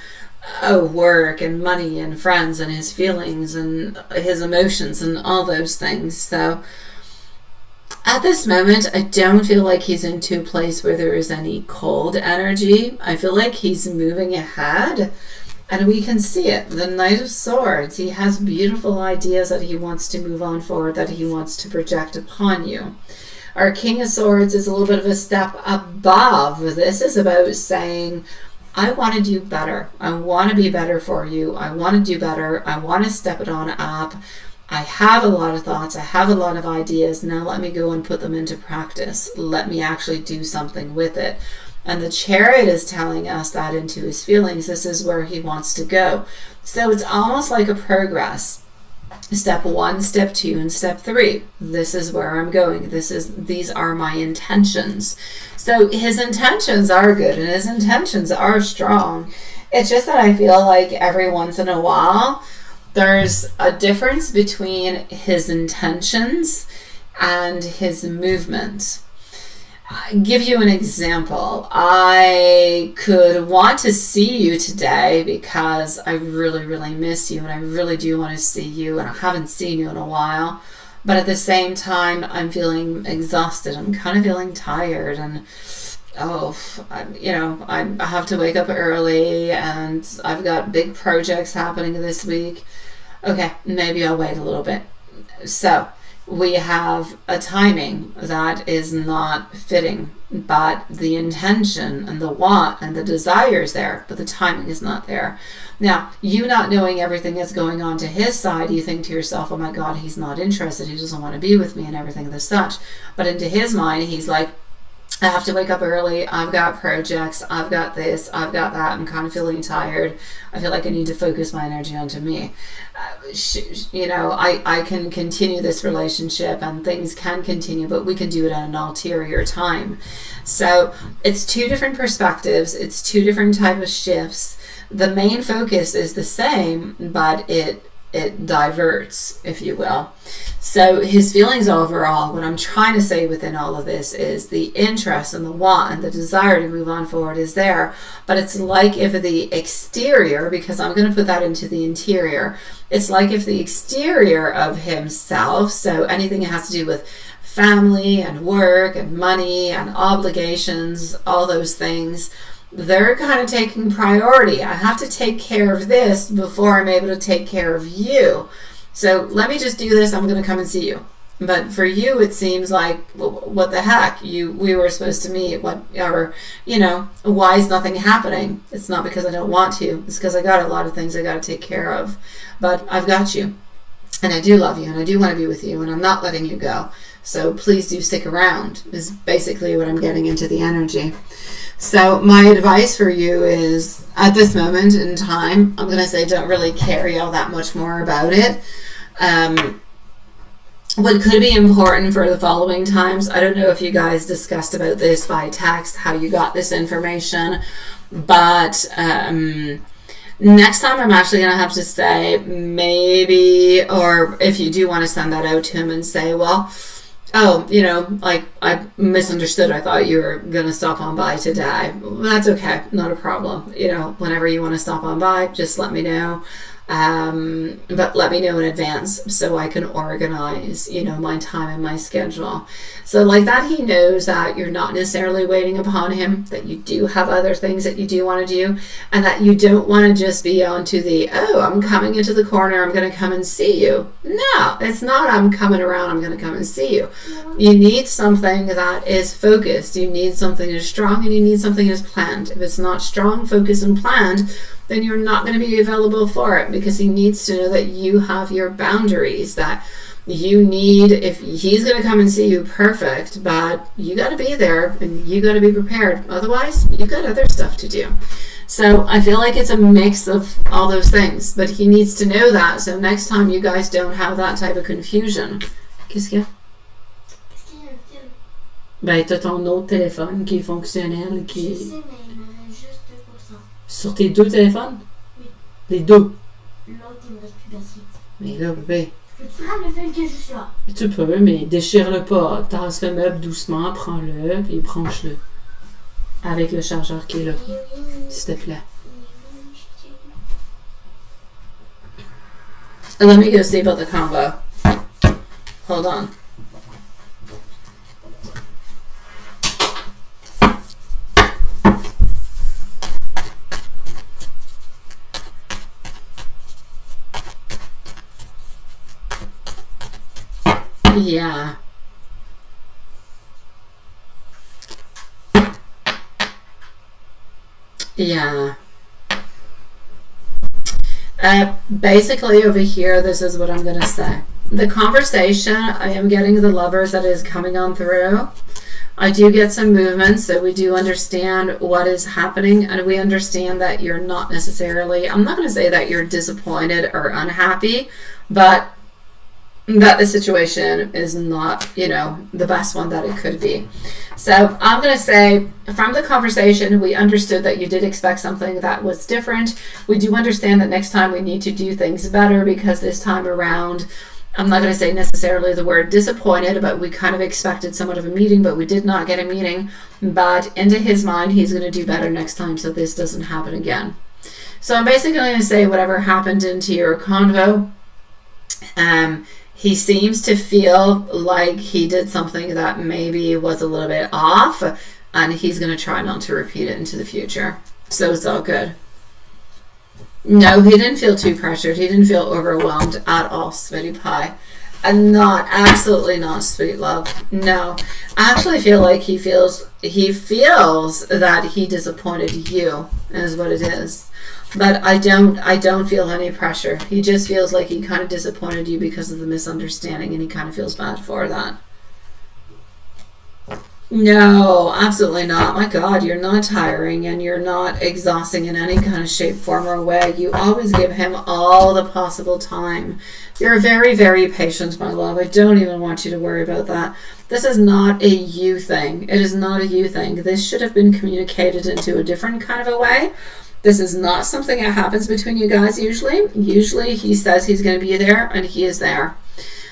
work and money and friends and his feelings and his emotions and all those things. So at this moment, I don't feel like he's into a place where there is any cold energy. I feel like he's moving ahead. And we can see it. The Knight of Swords, he has beautiful ideas that he wants to move on forward, that he wants to project upon you. Our King of Swords is a little bit of a step above. This is about saying, I want to do better. I want to be better for you. I want to do better. I want to step it on up. I have a lot of thoughts, I have a lot of ideas, now let me go and put them into practice. Let me actually do something with it. And the Chariot is telling us that into his feelings, this is where he wants to go. So it's almost like a progress. Step 1, step 2, and step 3. This is where I'm going. These are my intentions. So his intentions are good and his intentions are strong. It's just that I feel like every once in a while, there's a difference between his intentions and his movement. I'll give you an example. I could want to see you today because I really, really miss you and I really do want to see you and I haven't seen you in a while. But at the same time, I'm feeling exhausted. I'm kind of feeling tired and I have to wake up early and I've got big projects happening this week. Okay, maybe I'll wait a little bit. So we have a timing that is not fitting, but the intention and the want and the desire is there, but the timing is not there. Now, you not knowing everything that's going on to his side, you think to yourself, oh my God, he's not interested. He doesn't want to be with me and everything as such. But into his mind, he's like, I have to wake up early. I've got projects. I've got this. I've got that. I'm kind of feeling tired. I feel like I need to focus my energy onto me. I can continue this relationship and things can continue, but we can do it at an ulterior time. So it's two different perspectives. It's two different type of shifts. The main focus is the same, but it diverts, if you will. So his feelings overall, what I'm trying to say within all of this is the interest and the want and the desire to move on forward is there. But it's like if the exterior, because I'm going to put that into the interior, it's like if the exterior of himself, so anything that has to do with family and work and money and obligations, all those things, they're kind of taking priority. I have to take care of this before I'm able to take care of you. So let me just do this. I'm going to come and see you. But for you, it seems like, what the heck? We were supposed to meet. Why is nothing happening? It's not because I don't want to. It's because I got a lot of things I got to take care of. But I've got you. And I do love you. And I do want to be with you. And I'm not letting you go. So please do stick around, is basically what I'm getting into the energy. So my advice for you is, at this moment in time, I'm going to say don't really carry all that much more about it. What could be important for the following times, I don't know if you guys discussed about this by text, how you got this information, but next time I'm actually going to have to say maybe, or if you do want to send that out to him and say, well, I misunderstood. I thought you were going to stop on by today. That's okay. Not a problem. Whenever you want to stop on by, just let me know. But let me know in advance so I can organize, my time and my schedule. So like that, he knows that you're not necessarily waiting upon him, that you do have other things that you do want to do, and that you don't want to just be onto the, I'm coming into the corner, I'm going to come and see you. No, it's not I'm coming around, I'm going to come and see you. You need something that is focused. You need something that is strong, and you need something that is planned. If it's not strong, focused, and planned, then you're not going to be available for it, because he needs to know that you have your boundaries, that you need, if he's going to come and see you, perfect, but you got to be there and you got to be prepared. Otherwise, you've got other stuff to do. So I feel like it's a mix of all those things, but he needs to know that. So next time you guys don't have that type of confusion. Qu'est-ce qu'il y a? Qu'est-ce qu'il y a un film? Ben, t'as ton autre téléphone qui est fonctionnel, qui... Je sais, mais il me reste juste 2%. Sur tes deux téléphones? Oui. Les deux? L'autre, il me reste plus batterie. Mais là, bébé... Peux-tu prendre le film qui est juste là? Tu peux, mais déchire-le pas. Tasse le meuble doucement, prends-le, puis branche-le. Avec le chargeur qui est là. S'il te plaît. Let me go see about the combo. Hold on. Yeah. Yeah. Basically over here, this is what I'm going to say. The conversation, I am getting the Lovers that is coming on through. I do get some movement, so we do understand what is happening, and we understand that you're not necessarily, I'm not going to say that you're disappointed or unhappy, but that the situation is not, you know, the best one that it could be. So I'm going to say from the conversation, we understood that you did expect something that was different. We do understand that next time we need to do things better, because this time around, I'm not going to say necessarily the word disappointed, but we kind of expected somewhat of a meeting, but we did not get a meeting. But into his mind, he's going to do better next time, so this doesn't happen again. So I'm basically going to say whatever happened into your convo, he seems to feel like he did something that maybe was a little bit off, and he's going to try not to repeat it into the future. So it's all good. No, he didn't feel too pressured. He didn't feel overwhelmed at all, sweetie pie. And not, absolutely not, sweet love. No. I actually feel like he feels that he disappointed you, is what it is. But I don't feel any pressure. He just feels like he kind of disappointed you because of the misunderstanding, and he kind of feels bad for that. No, absolutely not. My God, you're not tiring, and you're not exhausting in any kind of shape, form, or way. You always give him all the possible time. You're very, very patient, my love. I don't even want you to worry about that. This is not a you thing. It is not a you thing. This should have been communicated into a different kind of a way. This is not something that happens between you guys usually. Usually he says he's going to be there, and he is there.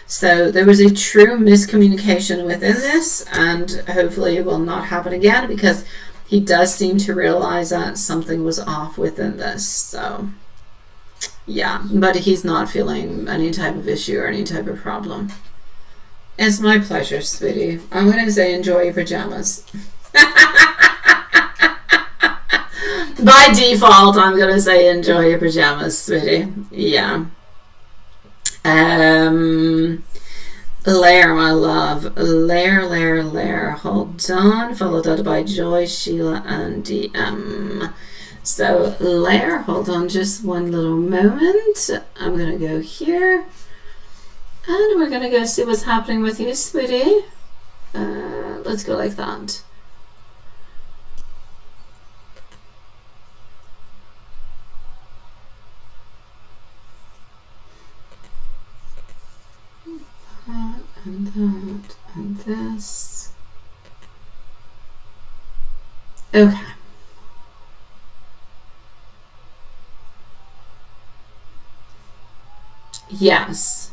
So there was a true miscommunication within this, and hopefully it will not happen again, because he does seem to realize that something was off within this. So yeah, but he's not feeling any type of issue or any type of problem. It's my pleasure, sweetie. I'm going to say enjoy your pajamas. By default, I'm going to say enjoy your pajamas, sweetie. Yeah. Lair, my love. Lair. Hold on. Followed out by Joy, Sheila, and DM. So, Lair, hold on just one little moment. I'm going to go here. And we're going to go see what's happening with you, sweetie. Let's go like that. And that, and this. Okay. Yes.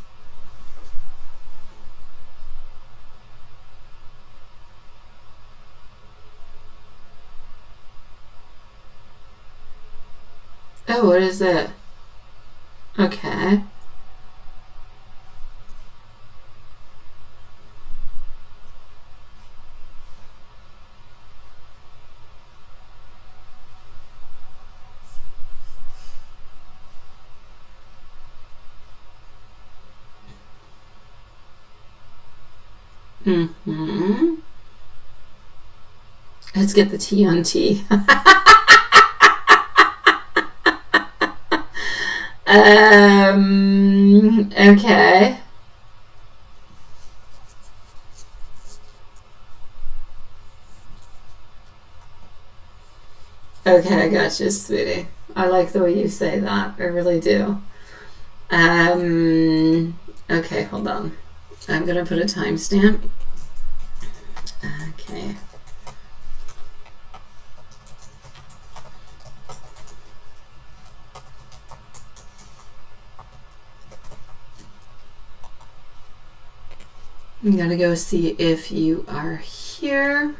Oh, what is it? Okay. Mm-hmm. Let's get the tea on tea. Okay. Okay, I got you, sweetie. I like the way you say that. I really do. Okay, hold on. I'm going to put a timestamp. Okay. I'm going to go see if you are here.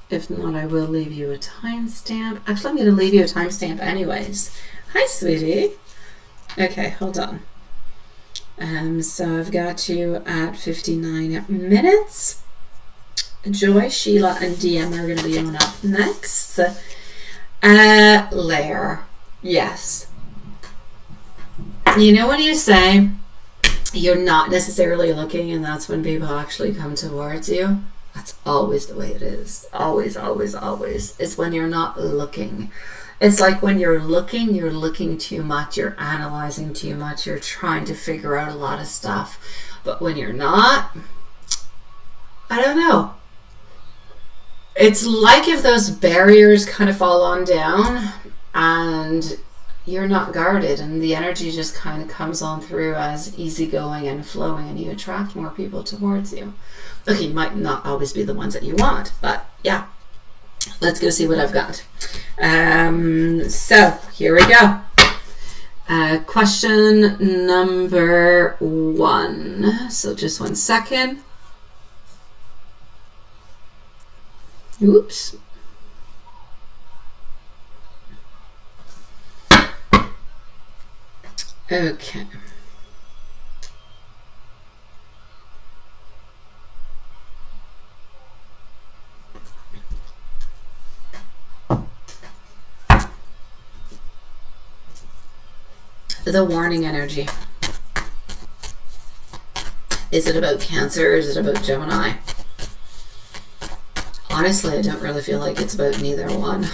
If not, I will leave you a timestamp. Actually, I'm going to leave you a timestamp anyways. Hi, sweetie. Okay, hold on. So I've got you at 59 minutes. Joy, Sheila, and DM are going to be on up next. Lair. Yes. You know when you say you're not necessarily looking, and that's when people actually come towards you? That's always the way it is. Always, always, always. It's when you're not looking. It's like when you're looking too much, you're analyzing too much, you're trying to figure out a lot of stuff. But when you're not, I don't know. It's like if those barriers kind of fall on down and you're not guarded, and the energy just kind of comes on through as easygoing and flowing, and you attract more people towards you. Okay, you might not always be the ones that you want, but yeah. Let's go see what I've got. So here we go. Question number 1. So just 1 second. Oops. Okay. The warning energy. Is it about Cancer or is it about Gemini? Honestly, I don't really feel like it's about neither one.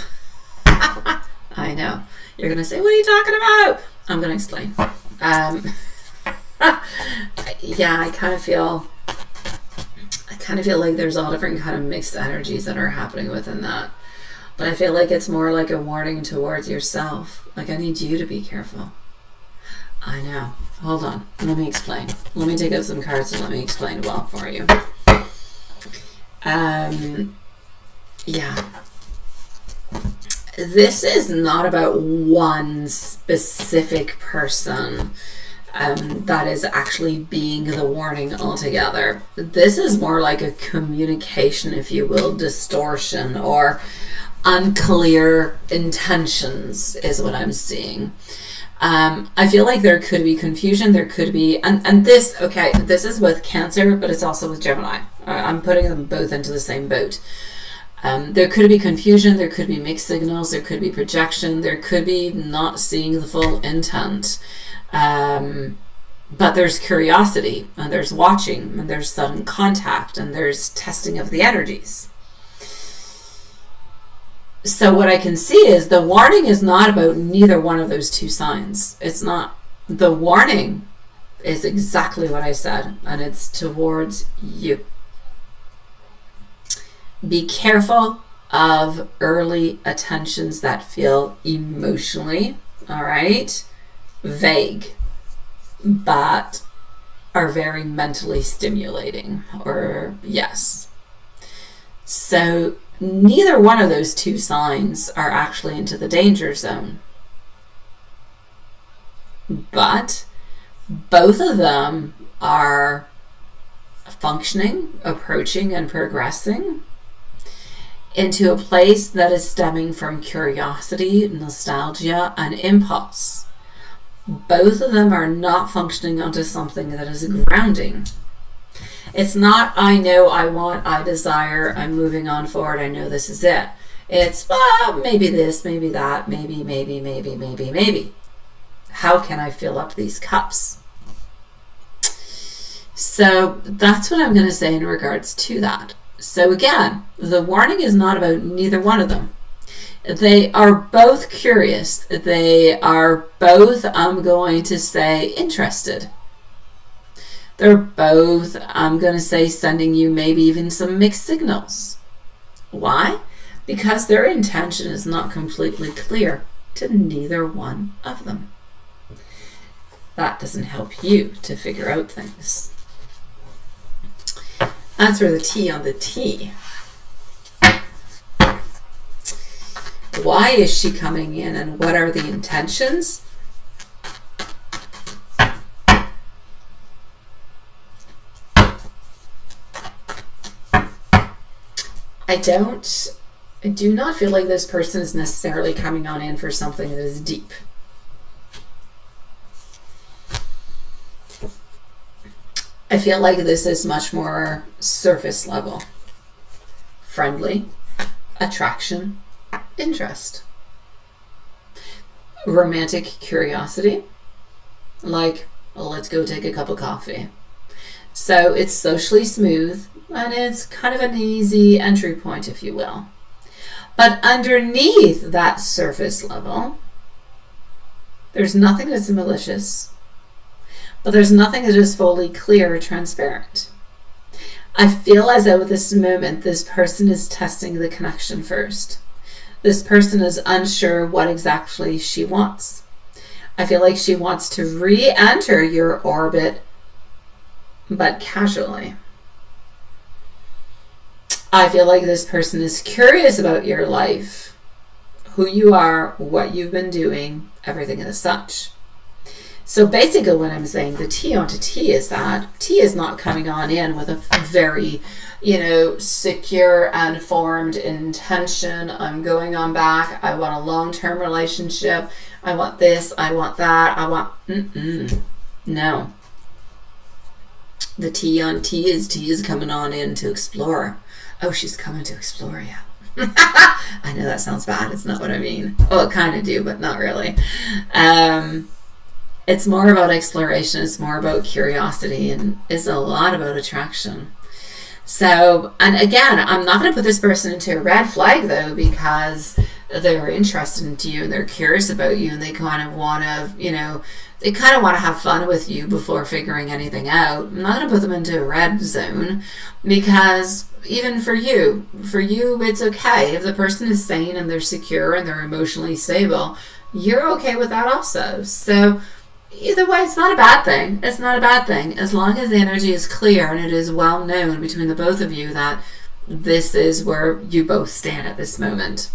I know. You're going to say, what are you talking about? I'm going to explain. Yeah, I kind of feel like there's all different kind of mixed energies that are happening within that. But I feel like it's more like a warning towards yourself. Like, I need you to be careful. I know. Hold on. Let me explain. Let me take out some cards and let me explain well for you. Yeah. This is not about one specific person that is actually being the warning altogether. This is more like a communication, if you will, distortion or unclear intentions is what I'm seeing. I feel like there could be confusion. There could be, and this, okay, this is with Cancer, but it's also with Gemini. I'm putting them both into the same boat. There could be confusion. There could be mixed signals. There could be projection. There could be not seeing the full intent. But there's curiosity, and there's watching, and there's sudden contact, and there's testing of the energies. So what I can see is the warning is not about neither one of those two signs. It's not. The warning is exactly what I said, and it's towards you. Be careful of early attentions that feel emotionally, all right, vague, but are very mentally stimulating, or yes. So neither one of those two signs are actually into the danger zone. But both of them are functioning, approaching, and progressing into a place that is stemming from curiosity, nostalgia, and impulse. Both of them are not functioning onto something that is grounding. It's not, I know, I want, I desire, I'm moving on forward, I know this is it. It's, well, maybe this, maybe that, maybe. How can I fill up these cups? So that's what I'm going to say in regards to that. So again, the warning is not about neither one of them. They are both curious. They are both, I'm going to say, interested. They're both, I'm going to say, sending you maybe even some mixed signals. Why? Because their intention is not completely clear to neither one of them. That doesn't help you to figure out things. That's for the T on the T. Why is she coming in, and what are the intentions? I do not feel like this person is necessarily coming on in for something that is deep. I feel like this is much more surface level. Friendly, attraction, interest. Romantic curiosity, like, well, let's go take a cup of coffee. So it's socially smooth, and it's kind of an easy entry point, if you will. But underneath that surface level, there's nothing that's malicious, but there's nothing that is fully clear or transparent. I feel as though at this moment, this person is testing the connection first. This person is unsure what exactly she wants. I feel like she wants to re-enter your orbit, but casually. I feel like this person is curious about your life, who you are, what you've been doing, everything and such. So basically what I'm saying, the T onto T is that T is not coming on in with a very, secure and formed intention. I'm going on back. I want a long-term relationship. I want this. I want that. I want... No. The T on T is coming on in to explore. Oh, she's coming to explore you. I know that sounds bad. It's not what I mean. Well, it kind of do, but not really. It's more about exploration. It's more about curiosity, and it's a lot about attraction. So, and again, I'm not going to put this person into a red flag though, because they're interested in you and they're curious about you, and they kind of want to, they kind of want to have fun with you before figuring anything out. I'm not going to put them into a red zone, because even for you, it's okay. If the person is sane and they're secure and they're emotionally stable, you're okay with that also. So either way, it's not a bad thing. It's not a bad thing. As long as the energy is clear and it is well known between the both of you that this is where you both stand at this moment.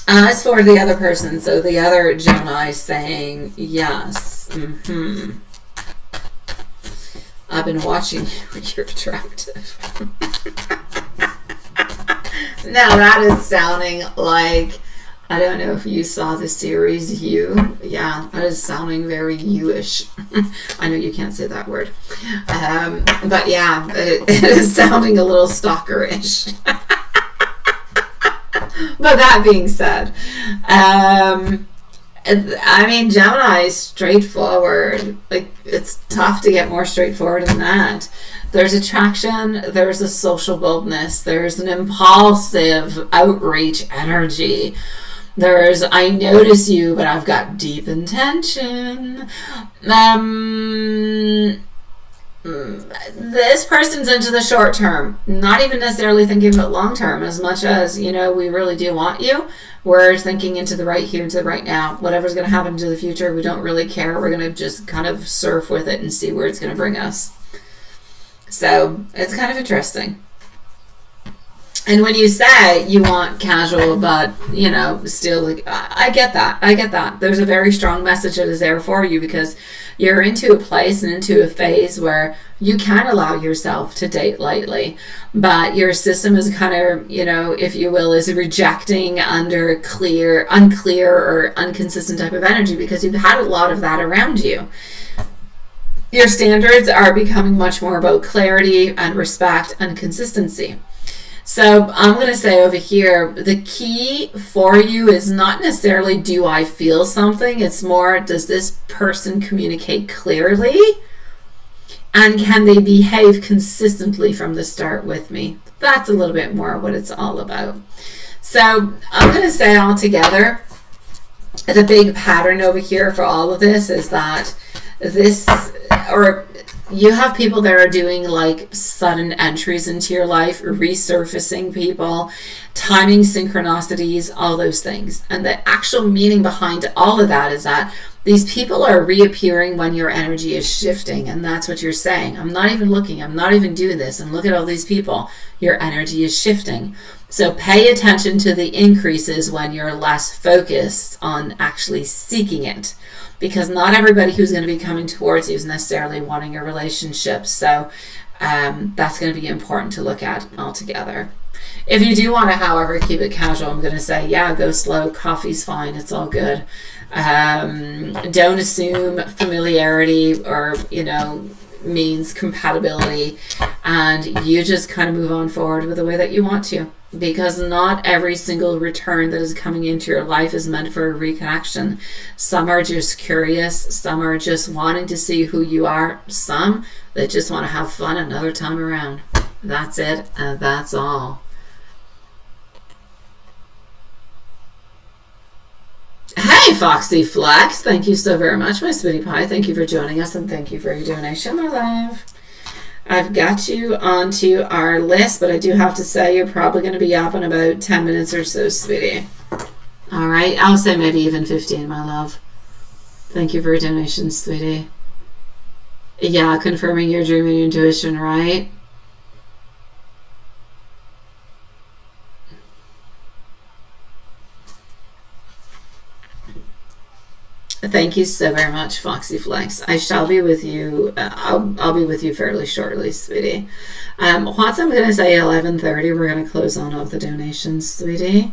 As for the other person, so the other Gemini saying, yes, I've been watching you, you're attractive. Now that is sounding like, I don't know if you saw the series You. Yeah, that is sounding very you-ish. I know you can't say that word. But yeah, it is sounding a little stalker-ish. But that being said, Gemini is straightforward. Like, it's tough to get more straightforward than that. There's attraction, there's a social boldness, there's an impulsive outreach energy. There's, I notice you, but I've got deep intention. This person's into the short term, not even necessarily thinking about long term as much as, we really do want you. We're thinking into the right here, into the right now. Whatever's going to happen into the future, we don't really care. We're going to just kind of surf with it and see where it's going to bring us. So it's kind of interesting. And when you say you want casual, but, still, like, I get that. There's a very strong message that is there for you, because you're into a place and into a phase where you can allow yourself to date lightly, but your system is kind of, if you will, is rejecting unclear or inconsistent type of energy, because you've had a lot of that around you. Your standards are becoming much more about clarity and respect and consistency. So I'm going to say over here, the key for you is not necessarily do I feel something. It's more, does this person communicate clearly? And can they behave consistently from the start with me? That's a little bit more what it's all about. So I'm going to say all together, the big pattern over here for all of this is that you have people that are doing like sudden entries into your life, resurfacing people, timing synchronicities, all those things. And the actual meaning behind all of that is that these people are reappearing when your energy is shifting. And that's what you're saying. I'm not even looking. I'm not even doing this. And look at all these people. Your energy is shifting. So pay attention to the increases when you're less focused on actually seeking it. Because not everybody who's going to be coming towards you is necessarily wanting a relationship. So that's going to be important to look at altogether. If you do want to, however, keep it casual, I'm going to say, yeah, go slow. Coffee's fine. It's all good. Don't assume familiarity or, means compatibility, and you just kind of move on forward with the way that you want to, because not every single return that is coming into your life is meant for a reconnection. Some are just curious, some are just wanting to see who you are, some that just want to have fun another time around. That's it, and that's all. Hey, Foxy Flex, thank you so very much, my sweetie pie. Thank you for joining us, and thank you for your donation, my love. I've got you onto our list, but I do have to say you're probably going to be up in about 10 minutes or so, sweetie. All right, I'll say maybe even 15, my love. Thank you for your donation, sweetie. Yeah, confirming your dream and intuition, right? Thank you so very much, Foxy Flex. I shall be with you. I'll be with you fairly shortly, sweetie. Once I'm going to say 11:30, we're going to close on up the donations, sweetie.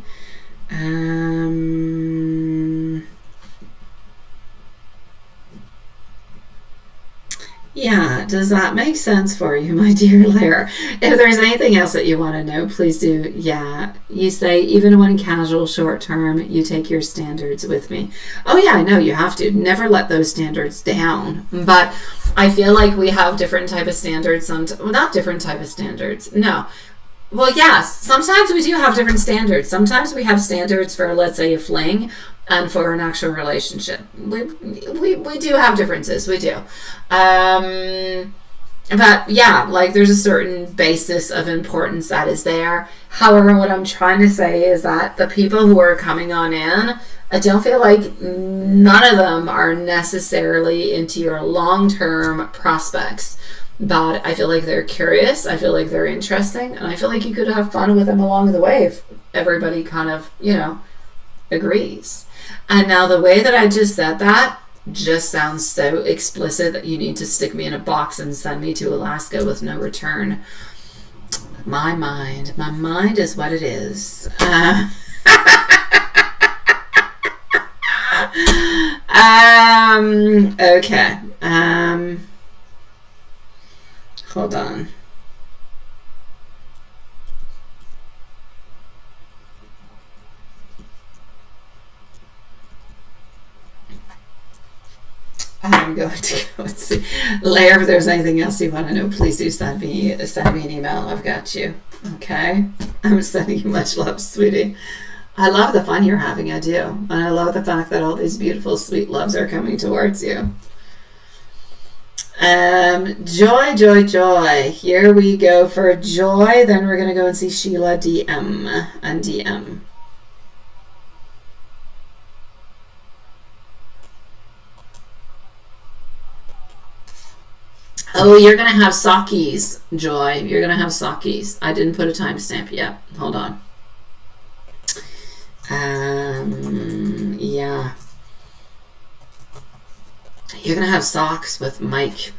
Yeah, does that make sense for you, my dear Lair? If there's anything else that you want to know, please do. Yeah, you say, even when casual short term, you take your standards with me. Oh yeah, I know, you have to. Never let those standards down. But I feel like we have different type of standards. Well, not different type of standards. No. Well, yes, sometimes we do have different standards. Sometimes we have standards for, let's say, a fling, and for an actual relationship. We do have differences. We do. But yeah, like there's a certain basis of importance that is there. However, what I'm trying to say is that the people who are coming on in, I don't feel like none of them are necessarily into your long-term prospects. But I feel like they're curious. I feel like they're interesting. And I feel like you could have fun with them along the way if everybody kind of, agrees. And now the way that I just said that just sounds so explicit that you need to stick me in a box and send me to Alaska with no return. My mind is what it is. Okay. Hold on. I'm going to go and see. Lair, if there's anything else you want to know, please do send me an email. I've got you. Okay? I'm sending you much love, sweetie. I love the fun you're having, I do. And I love the fact that all these beautiful, sweet loves are coming towards you. Joy. Here we go for Joy. Then we're going to go and see Sheila DM and DM. Oh, you're going to have sakis, Joy. You're going to have sakis. I didn't put a timestamp yet. Hold on. Yeah. You're going to have socks with Mike.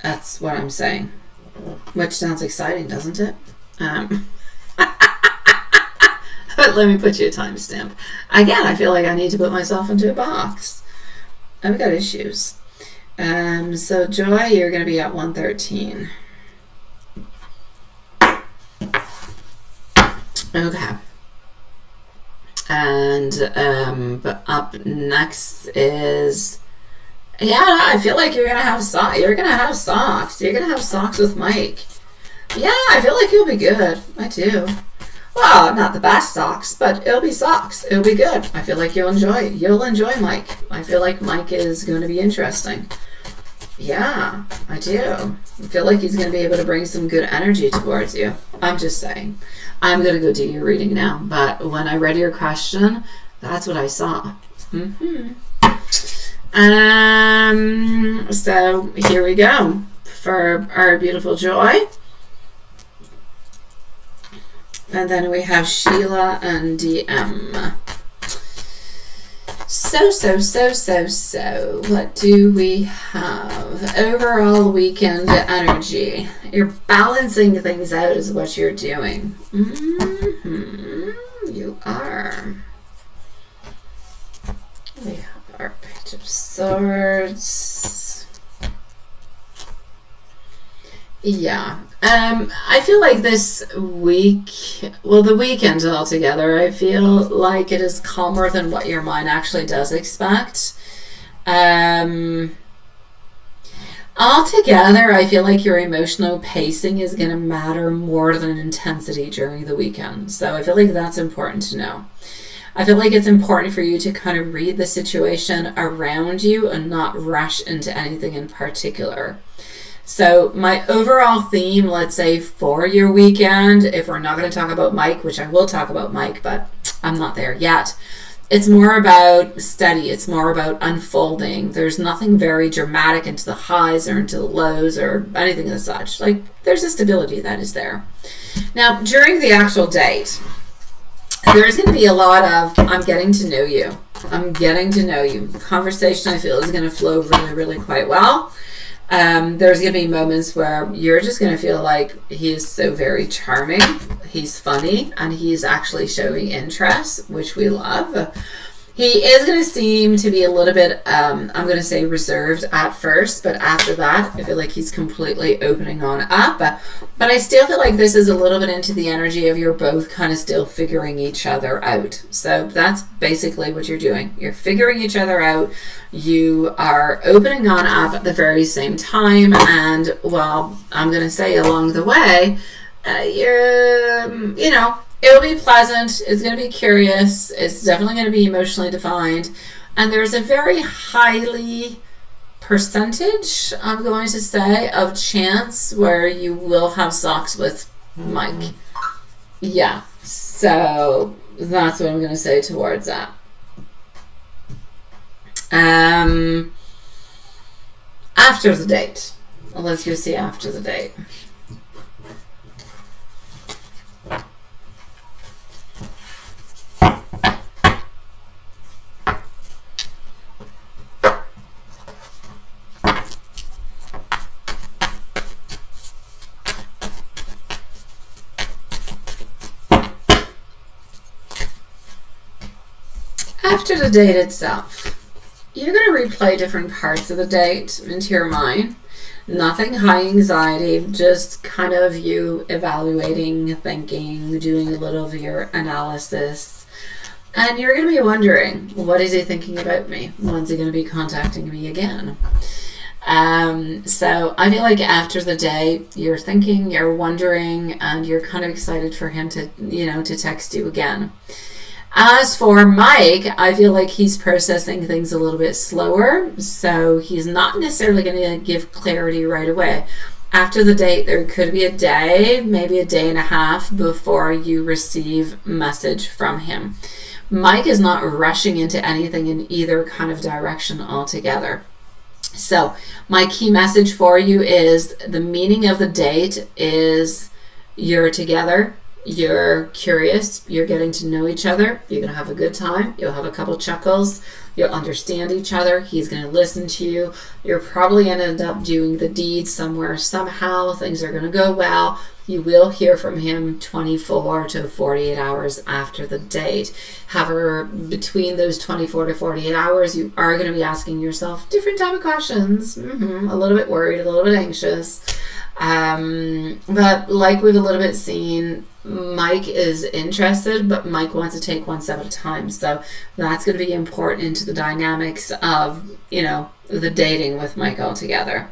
That's what I'm saying. Which sounds exciting, doesn't it? But let me put you a timestamp. Again, I feel like I need to put myself into a box. I've got issues. So Joy, you're going to be at 113. Okay. And but up next is, yeah, I feel like you're going to have socks. You're going to have socks. You're going to have socks with Mike. Yeah, I feel like you'll be good. I do. Well, not the best socks, but it'll be socks. It'll be good. I feel like you'll enjoy Mike. I feel like Mike is going to be interesting. Yeah, I do. I feel like he's going to be able to bring some good energy towards you. I'm just saying. I'm going to go do your reading now, but when I read your question, that's what I saw. So here we go for our beautiful Joy. And then we have Sheila and DM. So. What do we have? Overall weekend energy. You're balancing things out is what you're doing. You are. We have our Page of Swords. Yeah. I feel like this week, well, the weekend altogether, I feel like it is calmer than what your mind actually does expect. Um, Altogether, I feel like your emotional pacing is going to matter more than intensity during the weekend. So I feel like that's important to know. I feel like it's important for you to kind of read the situation around you and not rush into anything in particular. So, my overall theme, let's say for your weekend, if we're not going to talk about Mike, which I will talk about Mike, but I'm not there yet, it's more about steady. It's more about unfolding. There's nothing very dramatic into the highs or into the lows or anything as such. Like, there's a stability that is there. Now, during the actual date, there's going to be a lot of I'm getting to know you. I'm getting to know you. Conversation, I feel, is going to flow really, really quite well. There's going to be moments where you're just going to feel like he is so very charming, he's funny, and he's actually showing interest, which we love. He is going to seem to be a little bit, I'm going to say reserved at first, but after that, I feel like he's completely opening on up. But I still feel like this is a little bit into the energy of you're both kind of still figuring each other out. So that's basically what you're doing. You're figuring each other out. You are opening on up at the very same time. And, well, I'm going to say along the way, it'll be pleasant. It's going to be curious. It's definitely going to be emotionally defined. And there's a very highly percentage, I'm going to say, of chance where you will have socks with Mike. Yeah. So that's what I'm going to say towards that. After the date. Let's go see after the date. After the date itself, you're going to replay different parts of the date into your mind. Nothing high anxiety, just kind of you evaluating, thinking, doing a little of your analysis. And you're going to be wondering, what is he thinking about me? When's he going to be contacting me again? So I feel like after the day, you're thinking, you're wondering, and you're kind of excited for him to, to text you again. As for Mike, I feel like he's processing things a little bit slower, so he's not necessarily going to give clarity right away. After the date, there could be a day, maybe a day and a half before you receive message from him. Mike is not rushing into anything in either kind of direction altogether. So my key message for you is the meaning of the date is you're together. You're curious, you're getting to know each other, you're going to have a good time, you'll have a couple chuckles, you'll understand each other, he's going to listen to you, you're probably going to end up doing the deed somewhere, somehow, things are going to go well, you will hear from him 24 to 48 hours after the date. However, between those 24 to 48 hours, you are going to be asking yourself different type of questions, a little bit worried, a little bit anxious, but like we've a little bit seen, Mike is interested, but Mike wants to take one step at a time. So that's going to be important into the dynamics of, the dating with Mike altogether.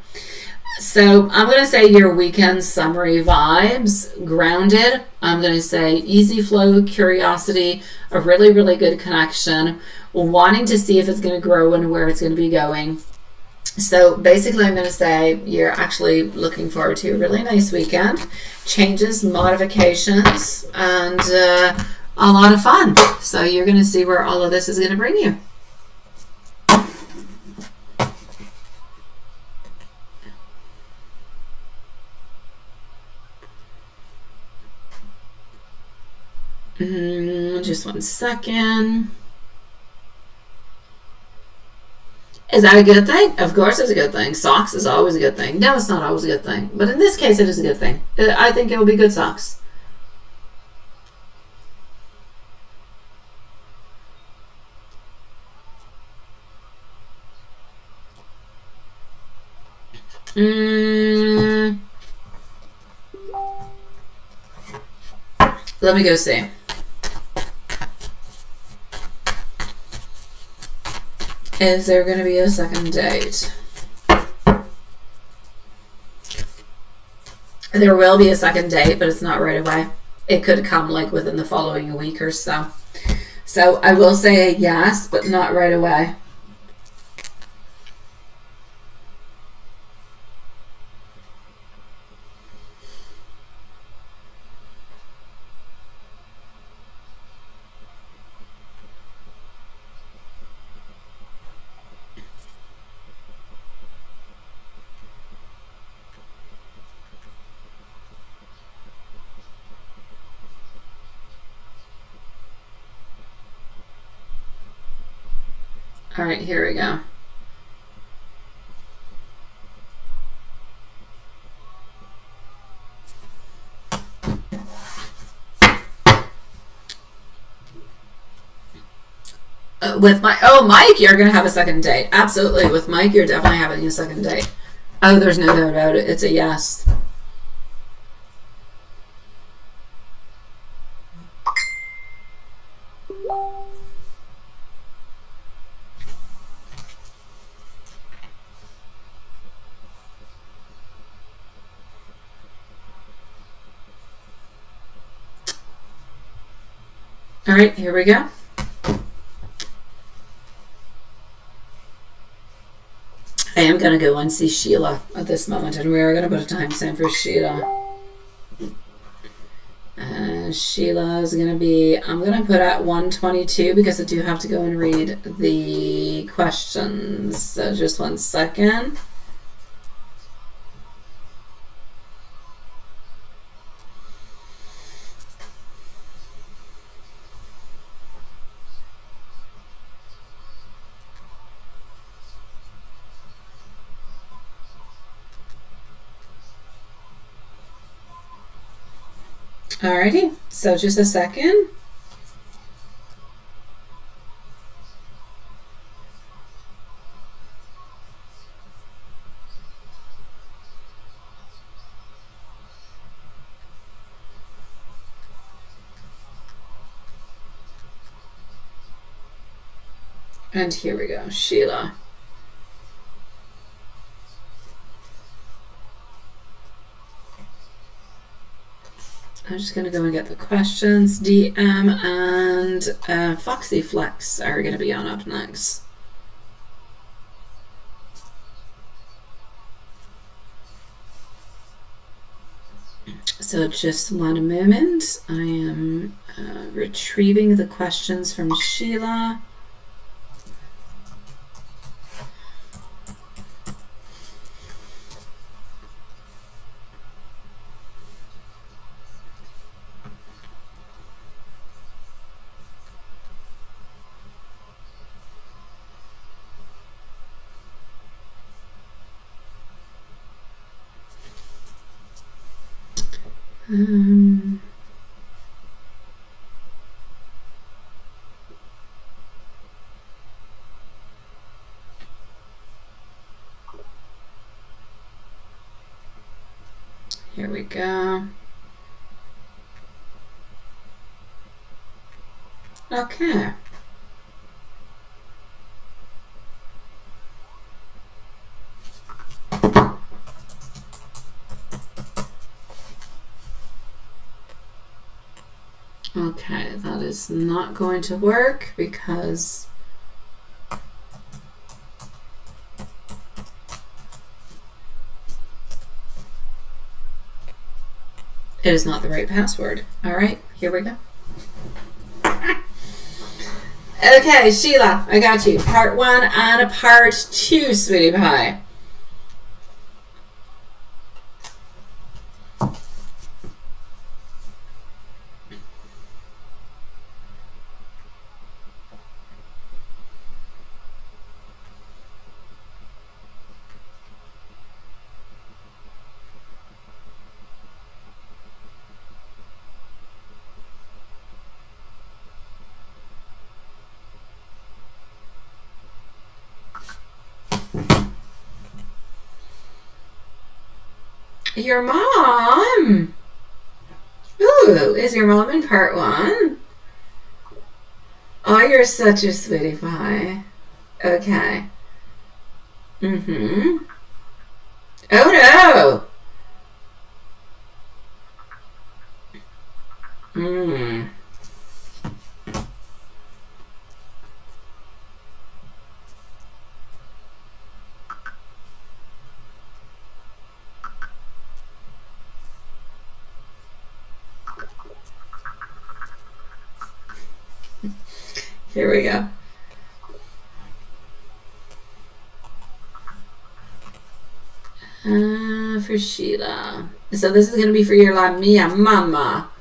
So I'm going to say your weekend summary vibes, grounded. I'm going to say easy flow, curiosity, a really, really good connection, wanting to see if it's going to grow and where it's going to be going. So basically, I'm going to say you're actually looking forward to a really nice weekend, changes, modifications, and a lot of fun. So you're going to see where all of this is going to bring you. Just one second. Is that a good thing? Of course it's a good thing. Socks is always a good thing. No, it's not always a good thing. But in this case, it is a good thing. I think it will be good socks. Let me go see. Is there going to be a second date? There will be a second date, but it's not right away. It could come like within the following week or so. So I will say a yes, but not right away. All right, here we go. With Mike, you're gonna have a second date. Absolutely, with Mike, you're definitely having a second date. Oh, there's no doubt about it. It's a yes. All right, here we go. I am going to go and see Sheila at this moment, and we are going to put a timestamp for Sheila. Sheila is going to be, I'm going to put at 1:22 because I do have to go and read the questions. So just 1 second. Alrighty, so just a second. And here we go, Sheila. I'm just going to go and get the questions. DM and Foxy Flex are going to be on up next. So just 1 moment. I am retrieving the questions from Sheila. Here we go. Okay. Okay, that is not going to work because it is not the right password. All right, here we go. Okay, Sheila, I got you. Part 1 and a part 2, sweetie pie. Your mom? Ooh, Ooh, is your mom in part 1? Oh, you're such a sweetie pie. Okay. Mm-hmm. Oh no! Hmm. Here we go. For Sheila. So this is going to be for your La Mia Mama.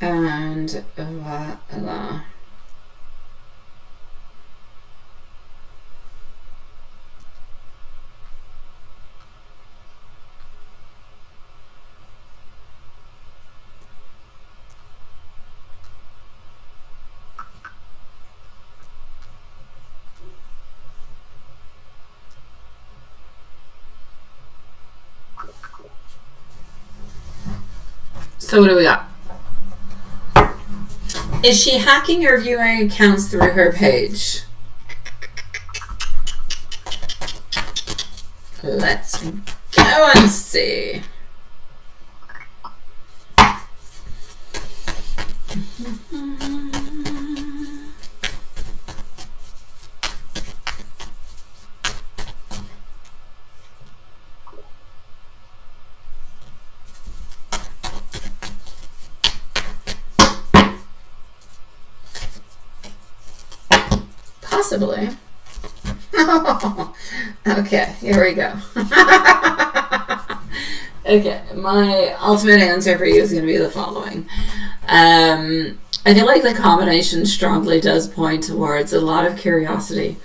And voila. So what do we got? Is she hacking or viewing accounts through her page? Let's go and see. Possibly. Okay, here we go. Okay, my ultimate answer for you is going to be the following. I feel like the combination strongly does point towards a lot of curiosity.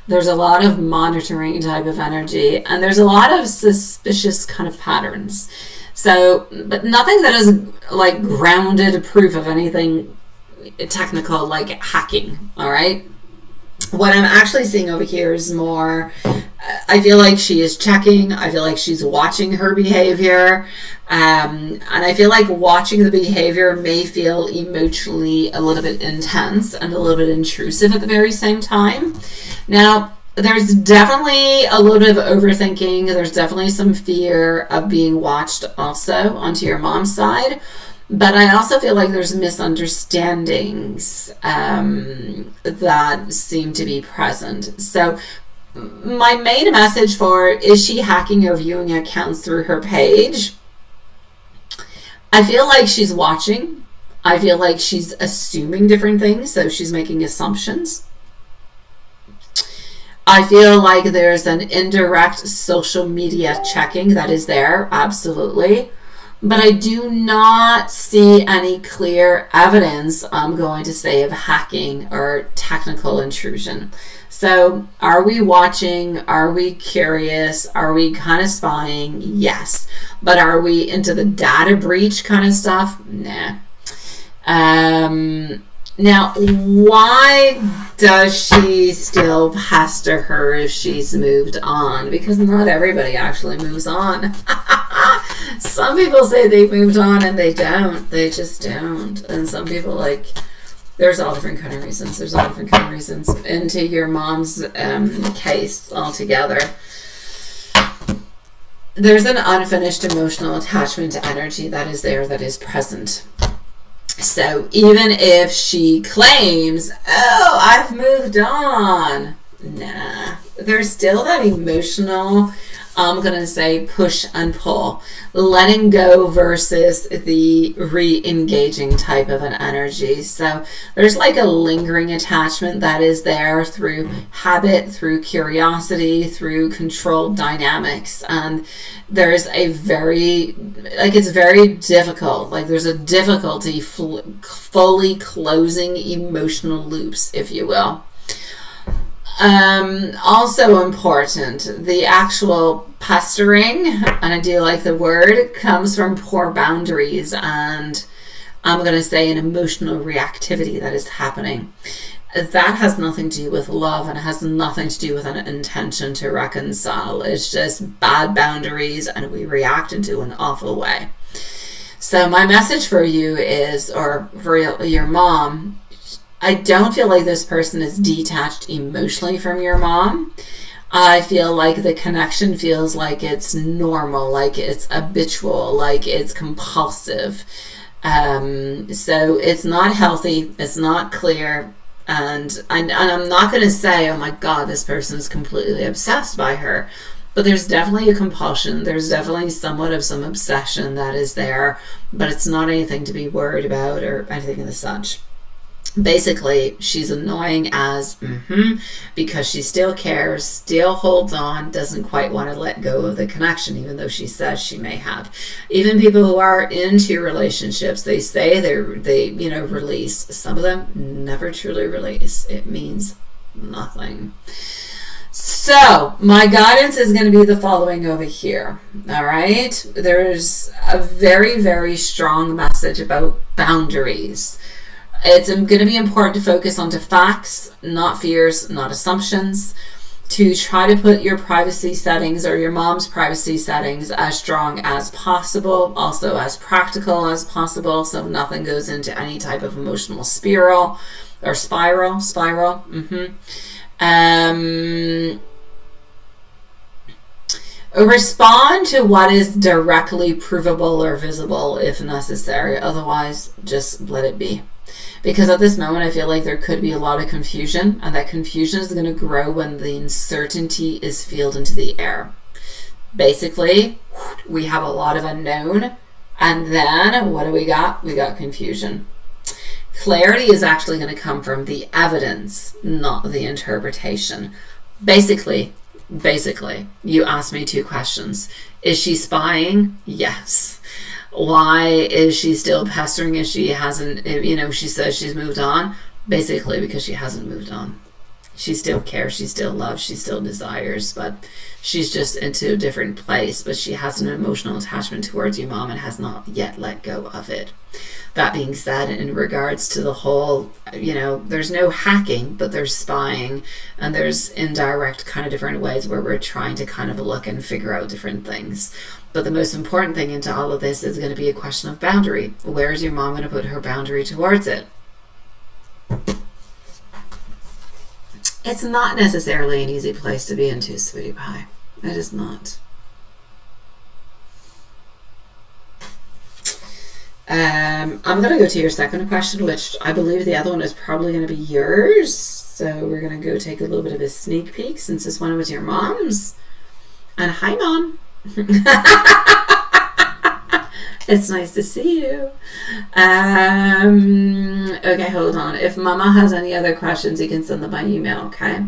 There's a lot of monitoring type of energy, and there's a lot of suspicious kind of patterns. So, but nothing that is like grounded proof of anything technical like hacking, all right? What I'm actually seeing over here is more, I feel like she is checking. I feel like she's watching her behavior. And I feel like watching the behavior may feel emotionally a little bit intense and a little bit intrusive at the very same time. Now, there's definitely a little bit of overthinking. There's definitely some fear of being watched also onto your mom's side. But I also feel like there's misunderstandings that seem to be present. So my main message for is she hacking or viewing accounts through her page? I feel like she's watching. I feel like she's assuming different things. So she's making assumptions. I feel like there's an indirect social media checking that is there. Absolutely. But I do not see any clear evidence, I'm going to say, of hacking or technical intrusion. So are we watching? Are we curious? Are we kind of spying? Yes. But are we into the data breach kind of stuff? Nah. Now, why does she still pester her if she's moved on? Because not everybody actually moves on. Some people say they moved on and they don't. They just don't. And some people, like, there's all different kind of reasons. There's all different kind of reasons into your mom's case altogether. There's an unfinished emotional attachment energy that is there, that is present. So even if she claims, oh, I've moved on, nah, there's still that emotional, I'm going to say, push and pull, letting go versus the re-engaging type of an energy. So there's like a lingering attachment that is there through habit, through curiosity, through controlled dynamics. And there's a very, like, it's very difficult. Like, there's a difficulty fully closing emotional loops, if you will. Also important, the actual pestering, and I do like the word, comes from poor boundaries and I'm going to say an emotional reactivity that is happening. that has nothing to do with love, and it has nothing to do with an intention to reconcile. It's just bad boundaries, and we react into an awful way. So my message for you is, or for your mom, I don't feel like this person is detached emotionally from your mom. I feel like the connection feels like it's normal, like it's habitual, like it's compulsive. So it's not healthy, it's not clear, and I'm not going to say, oh my God, this person is completely obsessed by her. But there's definitely a compulsion. There's definitely somewhat of some obsession that is there, but it's not anything to be worried about or anything of the such. Basically, she's annoying as because she still cares, still holds on, doesn't quite want to let go of the connection, even though she says she may have. Even people who are into relationships, they say they release. Some of them never truly release. It means nothing. So my guidance is going to be the following over here. All right. There's a very, very strong message about boundaries. It's going to be important to focus onto facts, not fears, not assumptions, to try to put your privacy settings or your mom's privacy settings as strong as possible, also as practical as possible, so nothing goes into any type of emotional spiral. Respond to what is directly provable or visible if necessary. Otherwise, just let it be. Because at this moment, I feel like there could be a lot of confusion, and that confusion is going to grow when the uncertainty is filled into the air. Basically, we have a lot of unknown, and then what do we got? We got confusion. Clarity is actually going to come from the evidence, not the interpretation. Basically, you asked me 2 questions. Is she spying? Yes. Why is she still pestering if she hasn't, she says she's moved on? Basically, because she hasn't moved on. She still cares, she still loves, she still desires, but she's just into a different place, but she has an emotional attachment towards your mom and has not yet let go of it. That being said, in regards to the whole, there's no hacking, but there's spying, and there's indirect kind of different ways where we're trying to kind of look and figure out different things. But the most important thing into all of this is going to be a question of boundary. Where is your mom going to put her boundary towards it? It's not necessarily an easy place to be into, sweetie pie. It is not. I'm going to go to your second question, which I believe the other one is probably going to be yours. So we're going to go take a little bit of a sneak peek since this one was your mom's. And hi, Mom. It's nice to see you. Okay, hold on. If Mama has any other questions, you can send them by email, okay?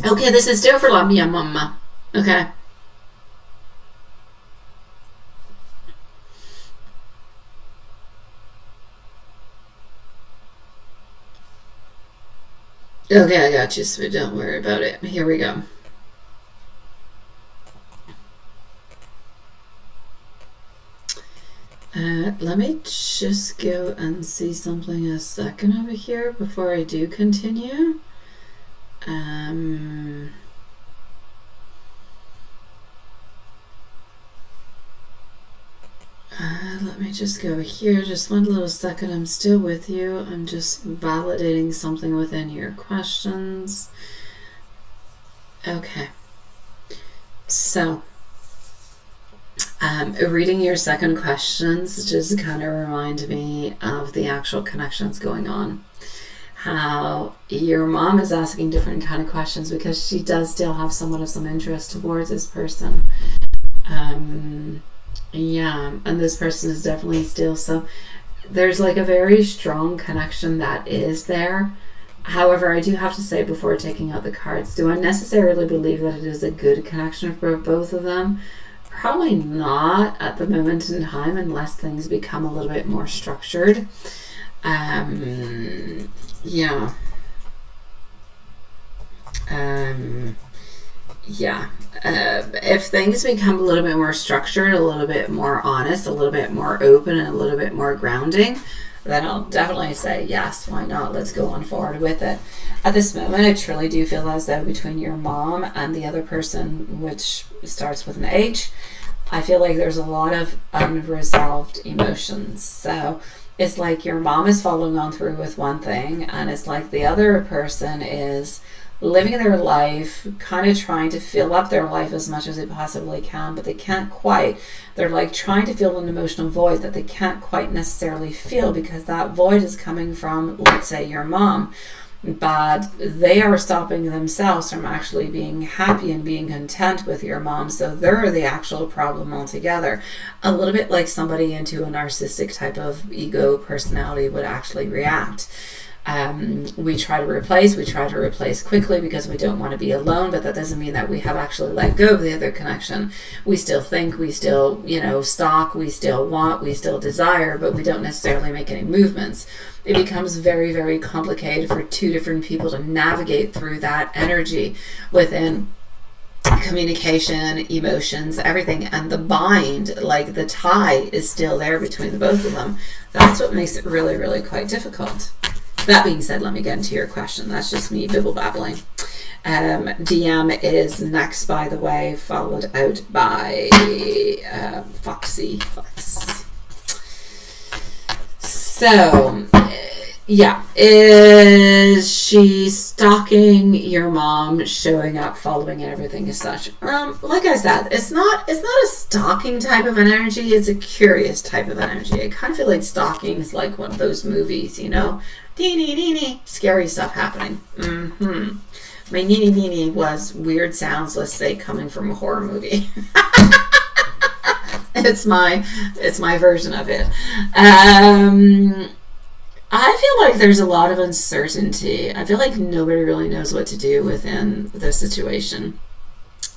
Okay, this is still for la mia mamma. Okay. Okay, I got you, so don't worry about it. Here we go. Let me just go and see something a second over here before I do continue. Let me just go here. Just one little second. I'm still with you. I'm just validating something within your questions. Okay. So, reading your second questions just kind of remind me of the actual connections going on. How your mom is asking different kind of questions because she does still have somewhat of some interest towards this person. Yeah, and this person is definitely still, so there's like a very strong connection that is there. However, I do have to say before taking out the cards, do I necessarily believe that it is a good connection for both of them? Probably not at the moment in time, unless things become a little bit more structured. Yeah. If things become a little bit more structured, a little bit more honest, a little bit more open, and a little bit more grounding, then I'll definitely say yes, why not? Let's go on forward with it. At this moment, I truly do feel as though between your mom and the other person, which starts with an H, I feel like there's a lot of unresolved emotions. So it's like your mom is following on through with one thing, and it's like the other person is living their life, kind of trying to fill up their life as much as they possibly can, but they can't quite. They're like trying to fill an emotional void that they can't quite necessarily feel because that void is coming from, let's say, your mom. But they are stopping themselves from actually being happy and being content with your mom. So they're the actual problem altogether. A little bit like somebody into a narcissistic type of ego personality would actually react. We try to replace quickly because we don't want to be alone, but that doesn't mean that we have actually let go of the other connection. We still think, we still, stalk, we still want, we still desire, but we don't necessarily make any movements. It becomes very, very complicated for two different people to navigate through that energy within communication, emotions, everything, and the bind, like the tie is still there between the both of them. That's what makes it really, really quite difficult. That being said, let me get into your question. That's just me bibble babbling. DM is next, by the way, followed out by Foxy Fox. So, yeah, is she stalking your mom, showing up, following, and everything as such? Like I said, it's not a stalking type of an energy. It's a curious type of energy. I kind of feel like stalking is like one of those movies, scary stuff happening. My nini was weird sounds, let's say, coming from a horror movie. It's my version of it. I feel like there's a lot of uncertainty. I feel like nobody really knows what to do within the situation.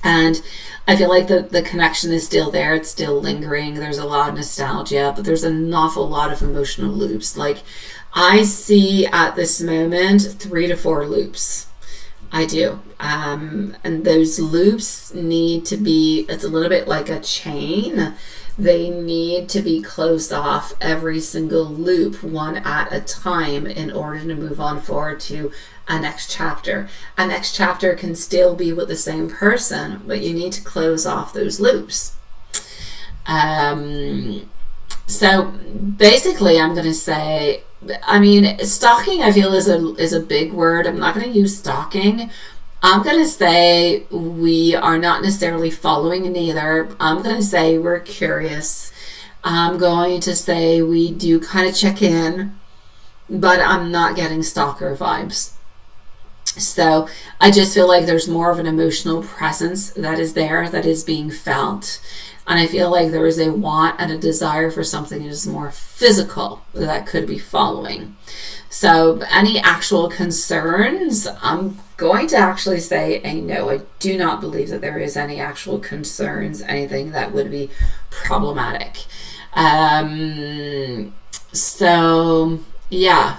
And I feel like the connection is still there. It's still lingering. There's a lot of nostalgia, but there's an awful lot of emotional loops. Like, I see at this moment 3 to 4 loops. I do. And those loops need to be, it's a little bit like a chain. They need to be closed off, every single loop, one at a time, in order to move on forward to a next chapter. A next chapter can still be with the same person, but you need to close off those loops. So basically, I'm going to say, stalking, I feel, is a big word. I'm not going to use stalking. I'm going to say we are not necessarily following neither. I'm going to say we're curious. I'm going to say we do kind of check in, but I'm not getting stalker vibes. So I just feel like there's more of an emotional presence that is there, that is being felt. And I feel like there is a want and a desire for something that is more physical that could be following. So any actual concerns, I'm going to actually say a no. I do not believe that there is any actual concerns, anything that would be problematic. So, yeah.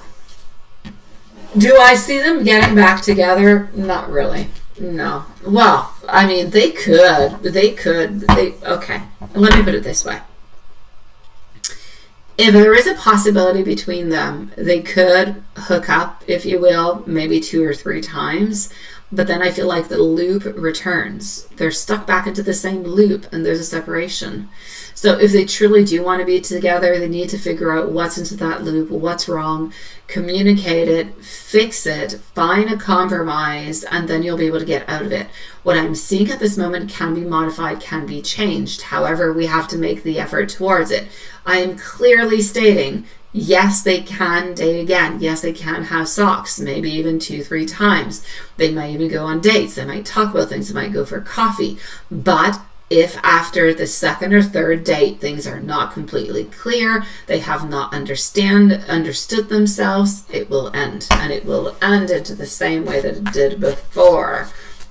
Do I see them getting back together? Not really. No. Well, they could. Okay. Let me put it this way. If there is a possibility between them, they could hook up, if you will, maybe 2 or 3 times. But then I feel like the loop returns. They're stuck back into the same loop and there's a separation. So if they truly do want to be together, they need to figure out what's into that loop, what's wrong, communicate it, fix it, find a compromise, and then you'll be able to get out of it. What I'm seeing at this moment can be modified, can be changed. However, we have to make the effort towards it. I am clearly stating, yes, they can date again. Yes, they can have socks, maybe even 2-3 times. They might even go on dates. They might talk about things. They might go for coffee. But if after the 2nd or 3rd date things are not completely clear, they have not understood themselves, it will end. And it will end into the same way that it did before.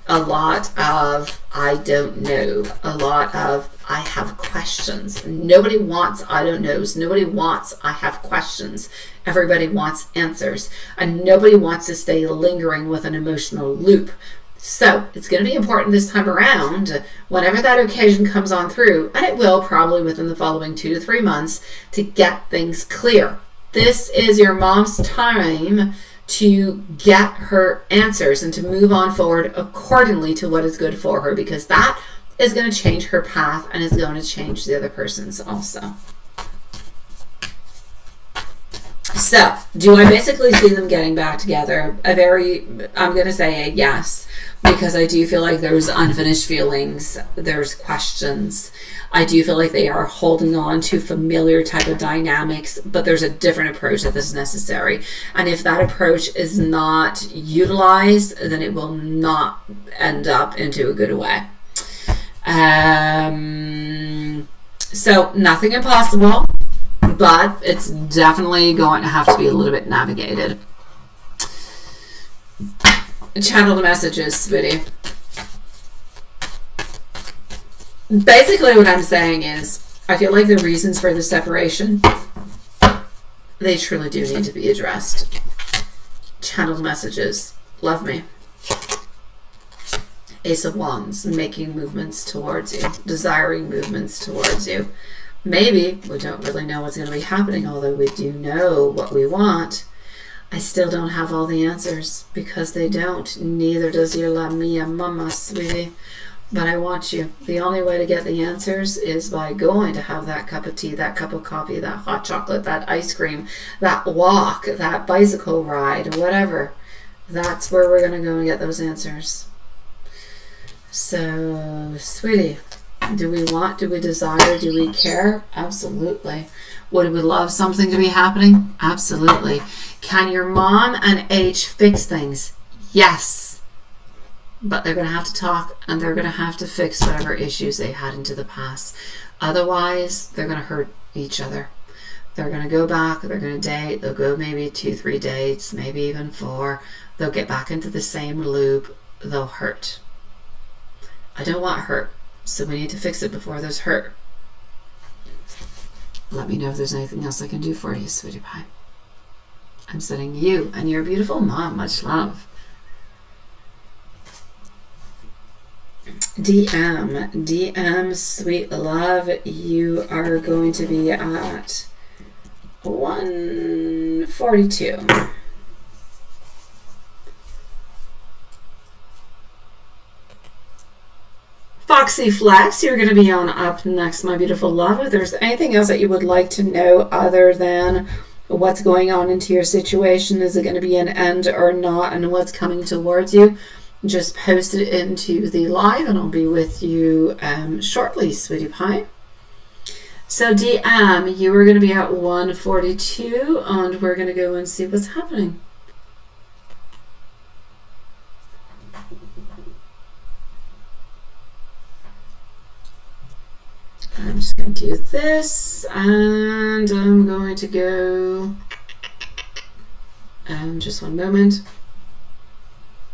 A lot of I don't know. A lot of I have questions. Nobody wants I don't knows. Nobody wants I have questions. Everybody wants answers. And nobody wants to stay lingering with an emotional loop. So it's going to be important this time around, whenever that occasion comes on through, and it will probably within the following 2 to 3 months, to get things clear. This is your mom's time to get her answers and to move on forward accordingly to what is good for her, because that is going to change her path and is going to change the other person's also. So, do I basically see them getting back together? I'm going to say a yes, because I do feel like there's unfinished feelings, there's questions. I do feel like they are holding on to familiar type of dynamics, but there's a different approach that is necessary. And if that approach is not utilized, then it will not end up into a good way. So nothing impossible, but it's definitely going to have to be a little bit navigated. Channel the messages, sweetie. Basically what I'm saying is, I feel like the reasons for the separation, they truly do need to be addressed. Channel the messages. Love me. Ace of Wands, making movements towards you, desiring movements towards you. Maybe we don't really know what's going to be happening, although we do know what we want. I still don't have all the answers, because they don't. Neither does your la mia mama, sweetie. But I want you. The only way to get the answers is by going to have that cup of tea, that cup of coffee, that hot chocolate, that ice cream, that walk, that bicycle ride, whatever. That's where we're going to go and get those answers. So, sweetie, do we want, do we desire, do we care? Absolutely. Would we love something to be happening? Absolutely. Can your mom and H fix things? Yes. But they're going to have to talk, and they're going to have to fix whatever issues they had into the past. Otherwise, they're going to hurt each other. They're going to go back, they're going to date, they'll go maybe 2-3 dates, maybe even 4. They'll get back into the same loop. They'll hurt. I don't want hurt, so we need to fix it before there's hurt. Let me know if there's anything else I can do for you, sweetie pie. I'm sending you and your beautiful mom much love. DM, sweet love, you are going to be at 142. Foxy Flex, you're going to be on up next, my beautiful love. If there's anything else that you would like to know other than what's going on into your situation, is it going to be an end or not, and what's coming towards you, just post it into the live and I'll be with you shortly, sweetie pie. So DM, you are going to be at 142, and we're going to go and see what's happening. I'm just going to do this, and I'm going to go, just one moment.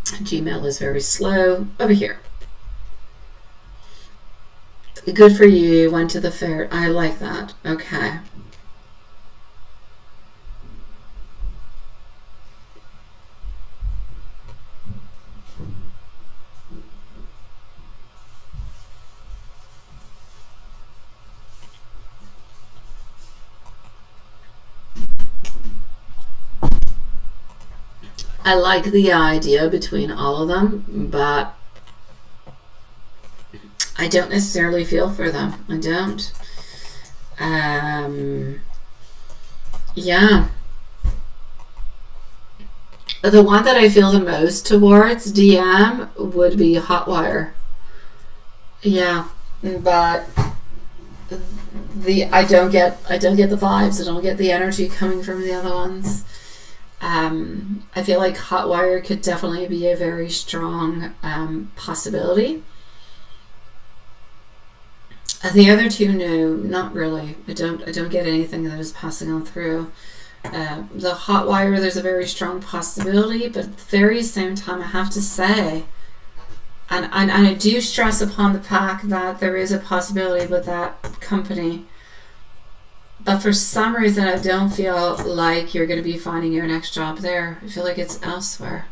Gmail is very slow. Over here. Good for you. Went to the fair. I like that. Okay. I like the idea between all of them, but I don't necessarily feel for them. I don't. Yeah. The one that I feel the most towards, DM, would be Hotwire. Yeah, but I don't get the vibes. I don't get the energy coming from the other ones. I feel like Hotwire could definitely be a very strong possibility. The other two, no, not really. I don't get anything that is passing on through. The Hotwire, there's a very strong possibility, but at the very same time, I have to say, and I do stress upon the fact that there is a possibility with that company. But for some reason, I don't feel like you're going to be finding your next job there. I feel like it's elsewhere.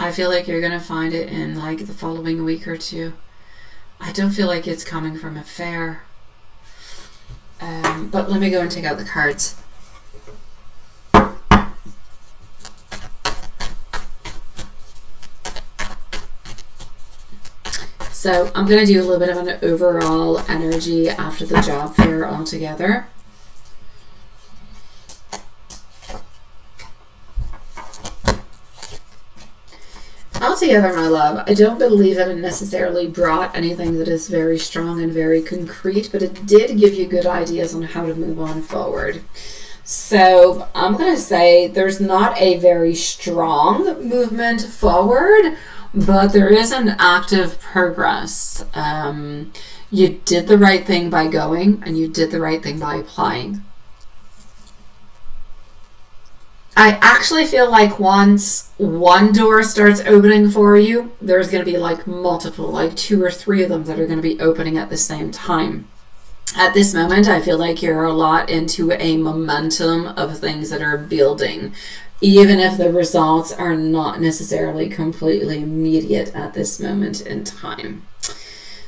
I feel like you're going to find it in like the following week or two. I don't feel like it's coming from a fair. But let me go and take out the cards. So I'm going to do a little bit of an overall energy after the job fair altogether. Altogether, my love, I don't believe that it necessarily brought anything that is very strong and very concrete, but it did give you good ideas on how to move on forward. So I'm going to say there's not a very strong movement forward, but there is an active progress. You did the right thing by going, and you did the right thing by applying. I actually feel like once one door starts opening for you, there's going to be like multiple, like 2 or 3 of them that are going to be opening at the same time. At this moment, I feel like you're a lot into a momentum of things that are building, even if the results are not necessarily completely immediate at this moment in time.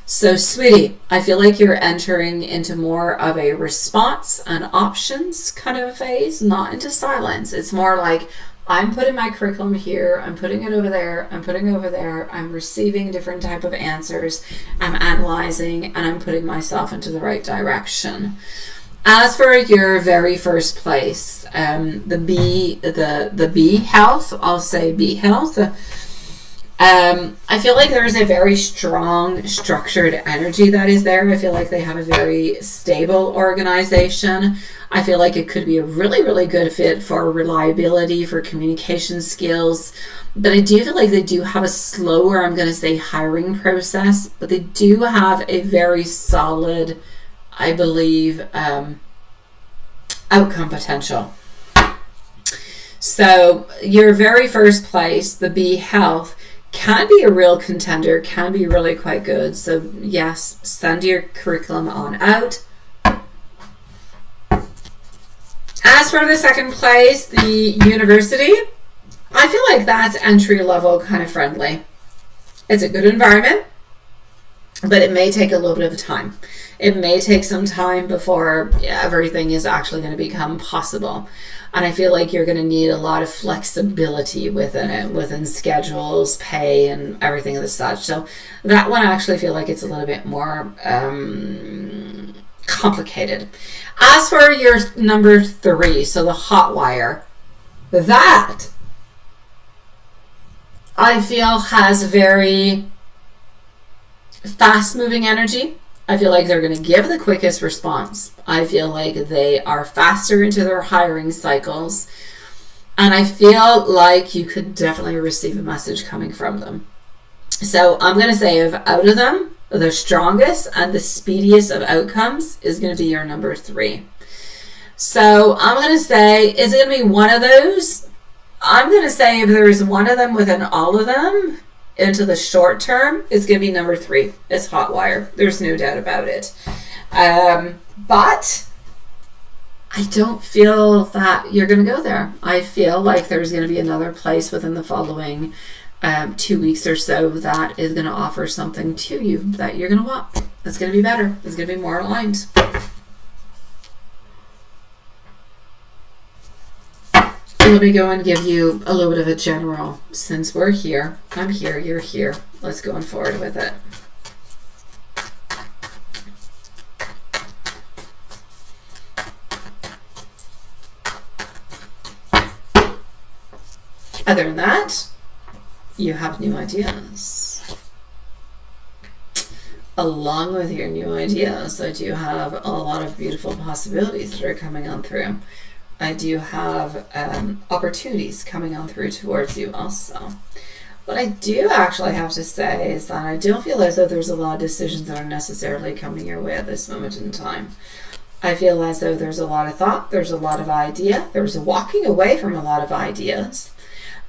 So, sweetie, I feel like you're entering into more of a response and options kind of a phase, not into silence. It's more like, I'm putting my curriculum here, I'm putting it over there, I'm putting it over there, I'm receiving different type of answers, I'm analyzing, and I'm putting myself into the right direction. As for your very first place, the B health, I'll say B health. I feel like there's a very strong, structured energy that is there. I feel like they have a very stable organization. I feel like it could be a really, really good fit for reliability, for communication skills. But I do feel like they do have a slower, I'm going to say, hiring process. But they do have a very solid, I believe, outcome potential. So your very first place, the B health, can be a real contender, can be really quite good. So yes, send your curriculum on out. As for the second place, the university, I feel like that's entry level kind of friendly. It's a good environment, but it may take a little bit of time. It may take some time before everything is actually going to become possible. And I feel like you're going to need a lot of flexibility within it, within schedules, pay, and everything of the such. So that one, I actually feel like it's a little bit more complicated. As for your number 3, so the hot wire, that I feel has very fast-moving energy. I feel like they're going to give the quickest response. I feel like they are faster into their hiring cycles. And I feel like you could definitely receive a message coming from them. So I'm going to say out of them, the strongest and the speediest of outcomes is going to be your number 3. So I'm going to say, is it going to be one of those? I'm going to say if there is one of them within all of them, into the short term, it's going to be number 3. It's Hotwire. There's no doubt about it. But I don't feel that you're going to go there. I feel like there's going to be another place within the following 2 weeks or so that is going to offer something to you that you're going to want. It's going to be better. It's going to be more aligned. Let me go and give you a little bit of a general. Since we're here, I'm here, you're here. Let's go on forward with it. Other than that, you have new ideas. Along with your new ideas, I do have a lot of beautiful possibilities that are coming on through. I do have opportunities coming on through towards you also. What I do actually have to say is that I don't feel as though there's a lot of decisions that are necessarily coming your way at this moment in time. I feel as though there's a lot of thought, there's a lot of idea, there's walking away from a lot of ideas.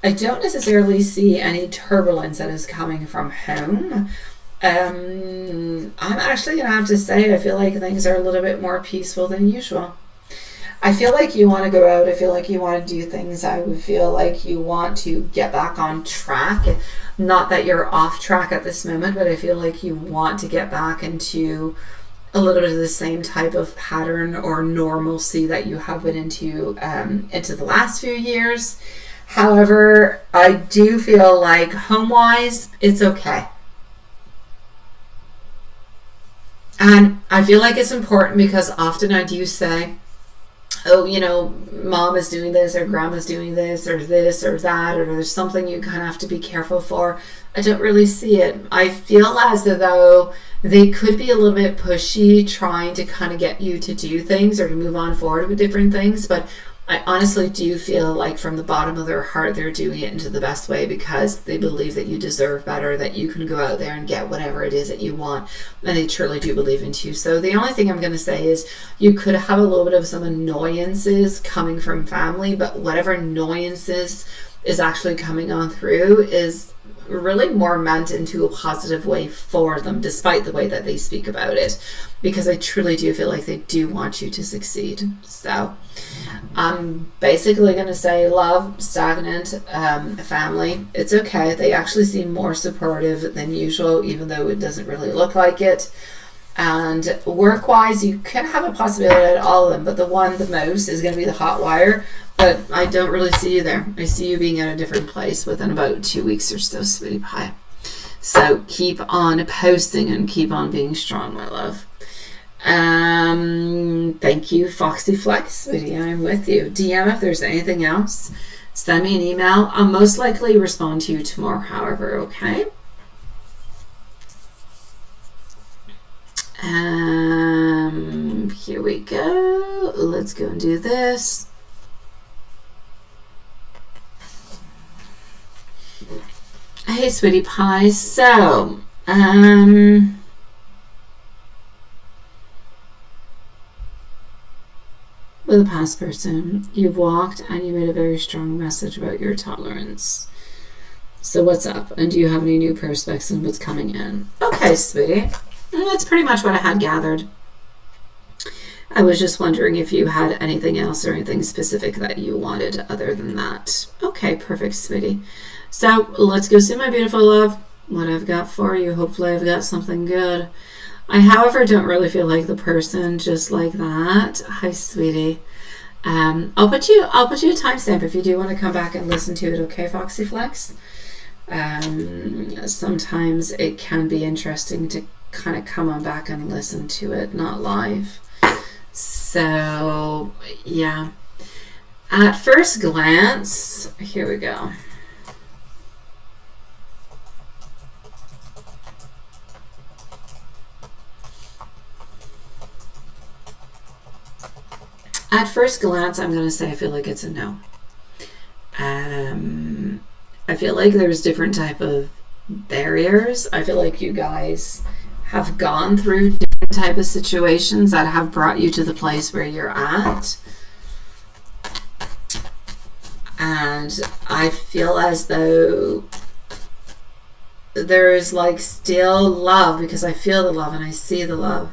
I don't necessarily see any turbulence that is coming from home. I'm actually going to have to say I feel like things are a little bit more peaceful than usual. I feel like you want to go out. I feel like you want to do things. I would feel like you want to get back on track. Not that you're off track at this moment, but I feel like you want to get back into a little bit of the same type of pattern or normalcy that you have been into the last few years. However, I do feel like home-wise, it's okay. And I feel like it's important because often I do say, oh, you know, mom is doing this or grandma's doing this or that, or there's something you kind of have to be careful for. I don't really see it. I feel as though they could be a little bit pushy trying to kind of get you to do things or to move on forward with different things, but I honestly do feel like from the bottom of their heart they're doing it into the best way because they believe that you deserve better, that you can go out there and get whatever it is that you want, and they truly do believe in you. So the only thing I'm going to say is you could have a little bit of some annoyances coming from family, but whatever annoyances is actually coming on through is really more meant into a positive way for them, despite the way that they speak about it, because I truly do feel like they do want you to succeed. So I'm basically going to say love, stagnant, family. It's okay. They actually seem more supportive than usual, even though it doesn't really look like it. And work-wise, you can have a possibility at all of them, but the one the most is going to be the hot wire. But I don't really see you there. I see you being at a different place within about 2 weeks or so, sweetie pie. So keep on posting and keep on being strong, my love. Thank you, Foxy Flex, sweetie. I'm with you. DM if there's anything else. Send me an email. I'll most likely respond to you tomorrow, however, okay? Here we go. Let's go and do this. Hey, sweetie pie. So, with a past person, you've walked and you made a very strong message about your tolerance. So what's up? And do you have any new prospects and what's coming in? Okay, sweetie. That's pretty much what I had gathered. I was just wondering if you had anything else or anything specific that you wanted other than that. Okay, perfect, sweetie. So let's go see, my beautiful love, what I've got for you. Hopefully I've got something good. I, however, don't really feel like the person just like that. Hi, sweetie. I'll put you a timestamp if you do want to come back and listen to it. Okay, Foxy Flex. Sometimes it can be interesting to kind of come on back and listen to it, not live. So yeah. At first glance, here we go. At first glance, I'm going to say I feel like it's a no. I feel like there's different type of barriers. I feel like you guys have gone through different type of situations that have brought you to the place where you're at. And I feel as though there is like still love, because I feel the love and I see the love.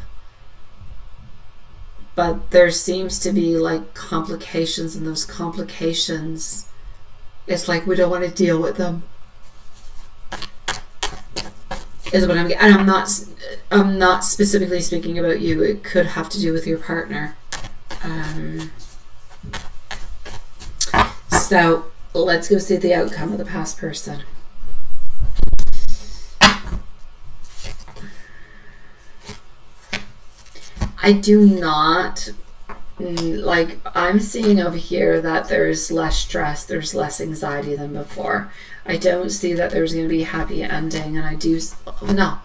But there seems to be like complications, and those complications, it's like we don't want to deal with them. Is what I'm getting. And I'm not specifically speaking about you. It could have to do with your partner. So let's go see the outcome of the past person. I do not, like, I'm seeing over here that there's less stress, there's less anxiety than before. I don't see that there's going to be a happy ending, and I do, no,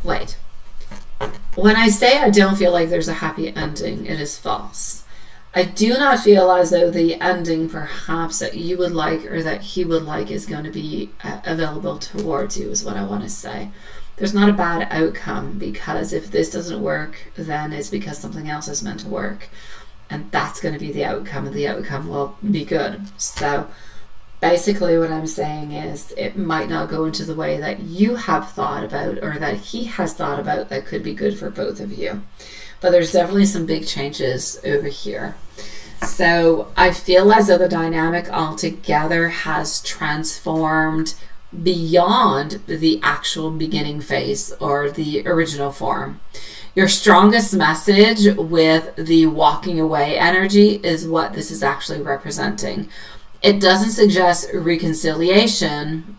wait. When I say I don't feel like there's a happy ending, it is false. I do not feel as though the ending perhaps that you would like or that he would like is going to be available towards you, is what I want to say. There's not a bad outcome, because if this doesn't work, then it's because something else is meant to work. And that's going to be the outcome, and the outcome will be good. So Basically, what I'm saying is it might not go into the way that you have thought about or that he has thought about that could be good for both of you. But there's definitely some big changes over here. So I feel as though the dynamic altogether has transformed beyond the actual beginning phase or the original form. Your strongest message with the walking away energy is what this is actually representing. It doesn't suggest reconciliation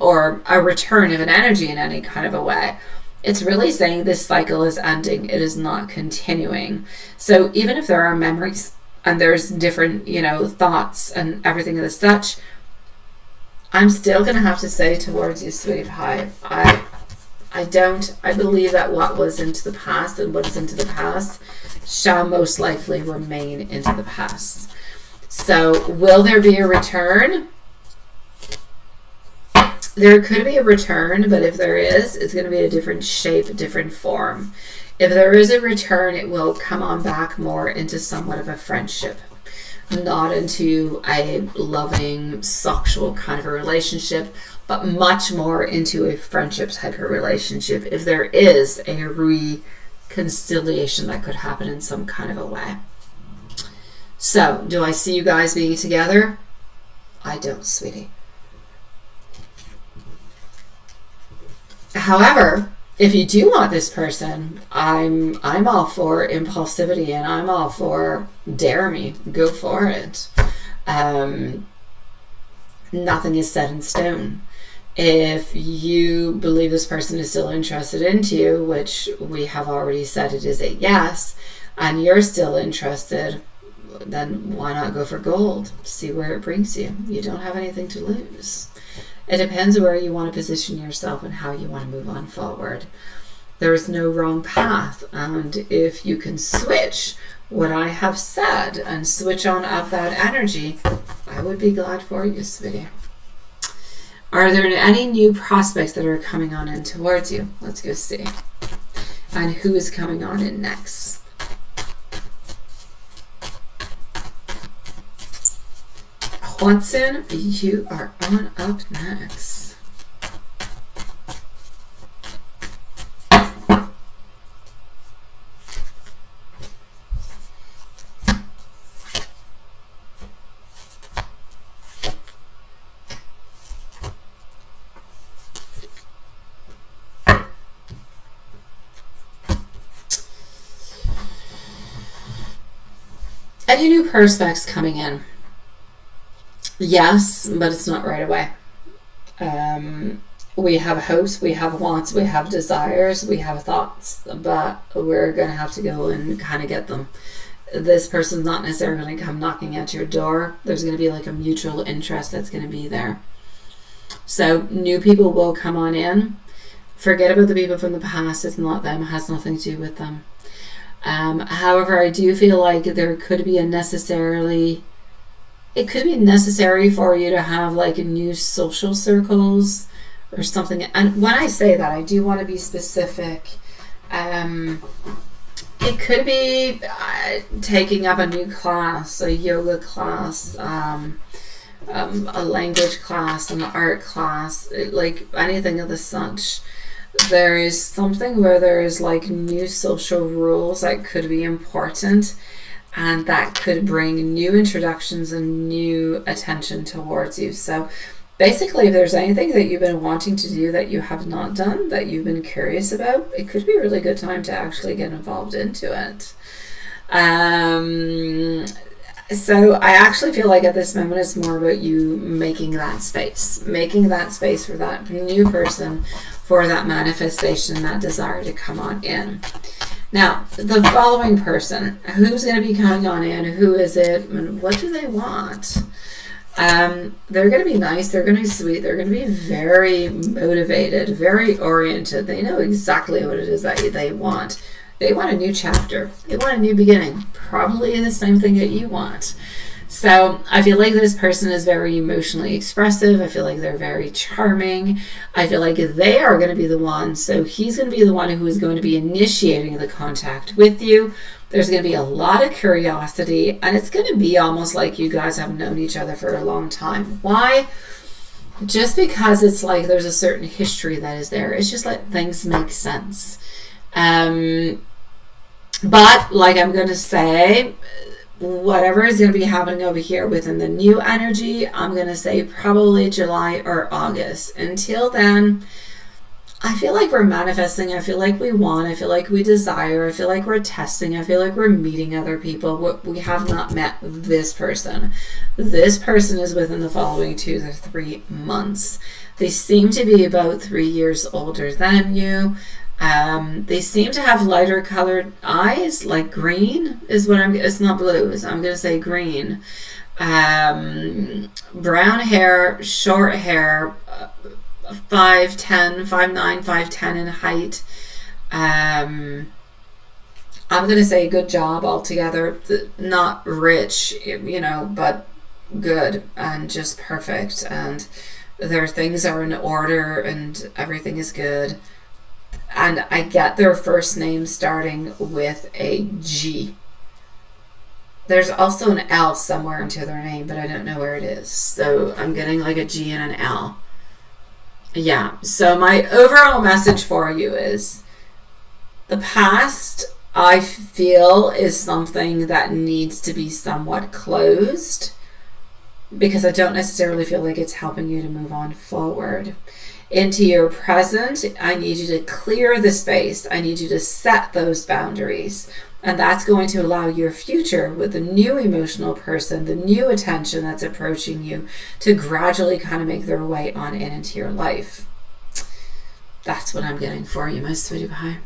or a return of an energy in any kind of a way. It's really saying this cycle is ending. It is not continuing. So even if there are memories and there's different, thoughts and everything of the such, I'm still going to have to say towards you, sweetie pie, I believe that what was into the past and what is into the past shall most likely remain into the past. So will there be a return? There could be a return, but if there is, it's going to be a different shape, a different form. If there is a return, it will come on back more into somewhat of a friendship, not into a loving, sexual kind of a relationship, but much more into a friendship type of relationship if there is a reconciliation that could happen in some kind of a way. So, do I see you guys being together? I don't, sweetie. However, if you do want this person, I'm all for impulsivity and I'm all for dare me, go for it. Nothing is set in stone. If you believe this person is still interested into you, which we have already said it is a yes, and you're still interested, then why not go for gold? See where it brings you. You don't have anything to lose. It depends where you want to position yourself and how you want to move on forward. There is no wrong path, and if you can switch what I have said and switch on up that energy, I would be glad for you, sweetie. Are there any new prospects that are coming on in towards you? Let's go see. And who is coming on in next? Watson, you are on up next. Any new prospects coming in? Yes, but it's not right away. We have hopes, we have wants, we have desires, we have thoughts, but we're going to have to go and kind of get them. This person's not necessarily going to come knocking at your door. There's going to be like a mutual interest that's going to be there. So new people will come on in. Forget about the people from the past. It's not them. It has nothing to do with them. However, I do feel like there could be it could be necessary for you to have like new social circles or something. And when I say that, I do want to be specific. It could be taking up a new class, a yoga class, a language class, an art class, like anything of the such. There is something where there is like new social rules that could be important, and that could bring new introductions and new attention towards you. So basically, if there's anything that you've been wanting to do that you have not done, that you've been curious about, it could be a really good time to actually get involved into it. So I actually feel like at this moment it's more about you making that space for that new person, for that manifestation, that desire to come on in. Now, the following person, who's going to be coming on in? Who is it? And what do they want? They're going to be nice. They're going to be sweet. They're going to be very motivated, very oriented. They know exactly what it is that they want. They want a new chapter. They want a new beginning. Probably the same thing that you want. So I feel like this person is very emotionally expressive. I feel like they're very charming. I feel like they are going to be the one. So he's going to be the one who is going to be initiating the contact with you. There's going to be a lot of curiosity, and it's going to be almost like you guys have known each other for a long time. Why? Just because it's like there's a certain history that is there. It's just like things make sense. But like I'm going to say, whatever is going to be happening over here within the new energy, I'm going to say probably July or August. Until then, I feel like we're manifesting. I feel like we want. I feel like we desire. I feel like we're testing. I feel like we're meeting other people. We have not met this person. This person is within the following 2 to 3 months. They seem to be about 3 years older than you. They seem to have lighter colored eyes, like green is what it's not blue, so I'm going to say green. Brown hair, short hair, 5'10", 5'9", 5'10" in height. I'm going to say good job altogether. Not rich, but good and just perfect. And their things are in order and everything is good. And I get their first name starting with a G. There's also an L somewhere into their name, but I don't know where it is. So I'm getting like a G and an L. Yeah, so my overall message for you is the past, I feel, is something that needs to be somewhat closed because I don't necessarily feel like it's helping you to move on forward. Into your present, I need you to clear the space. I need you to set those boundaries. And that's going to allow your future with the new emotional person, the new attention that's approaching you, to gradually kind of make their way on into your life. That's what I'm getting for you, my sweetie pie.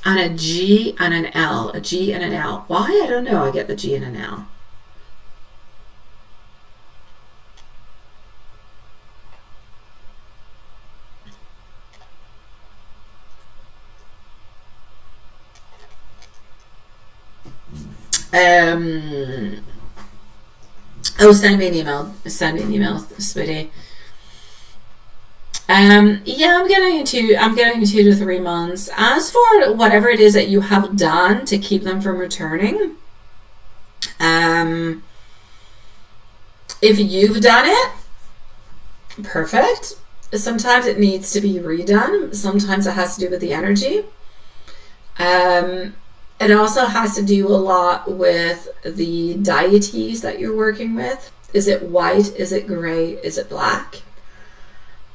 And a G and an L. A G and an L. Why? I don't know. I get the G and an L. Send me an email. Send me an email, sweetie. I'm getting in 2 to 3 months. As for whatever it is that you have done to keep them from returning, if you've done it, perfect. Sometimes it needs to be redone. Sometimes it has to do with the energy. It also has to do a lot with the deities that you're working with. Is it white? Is it gray? Is it black?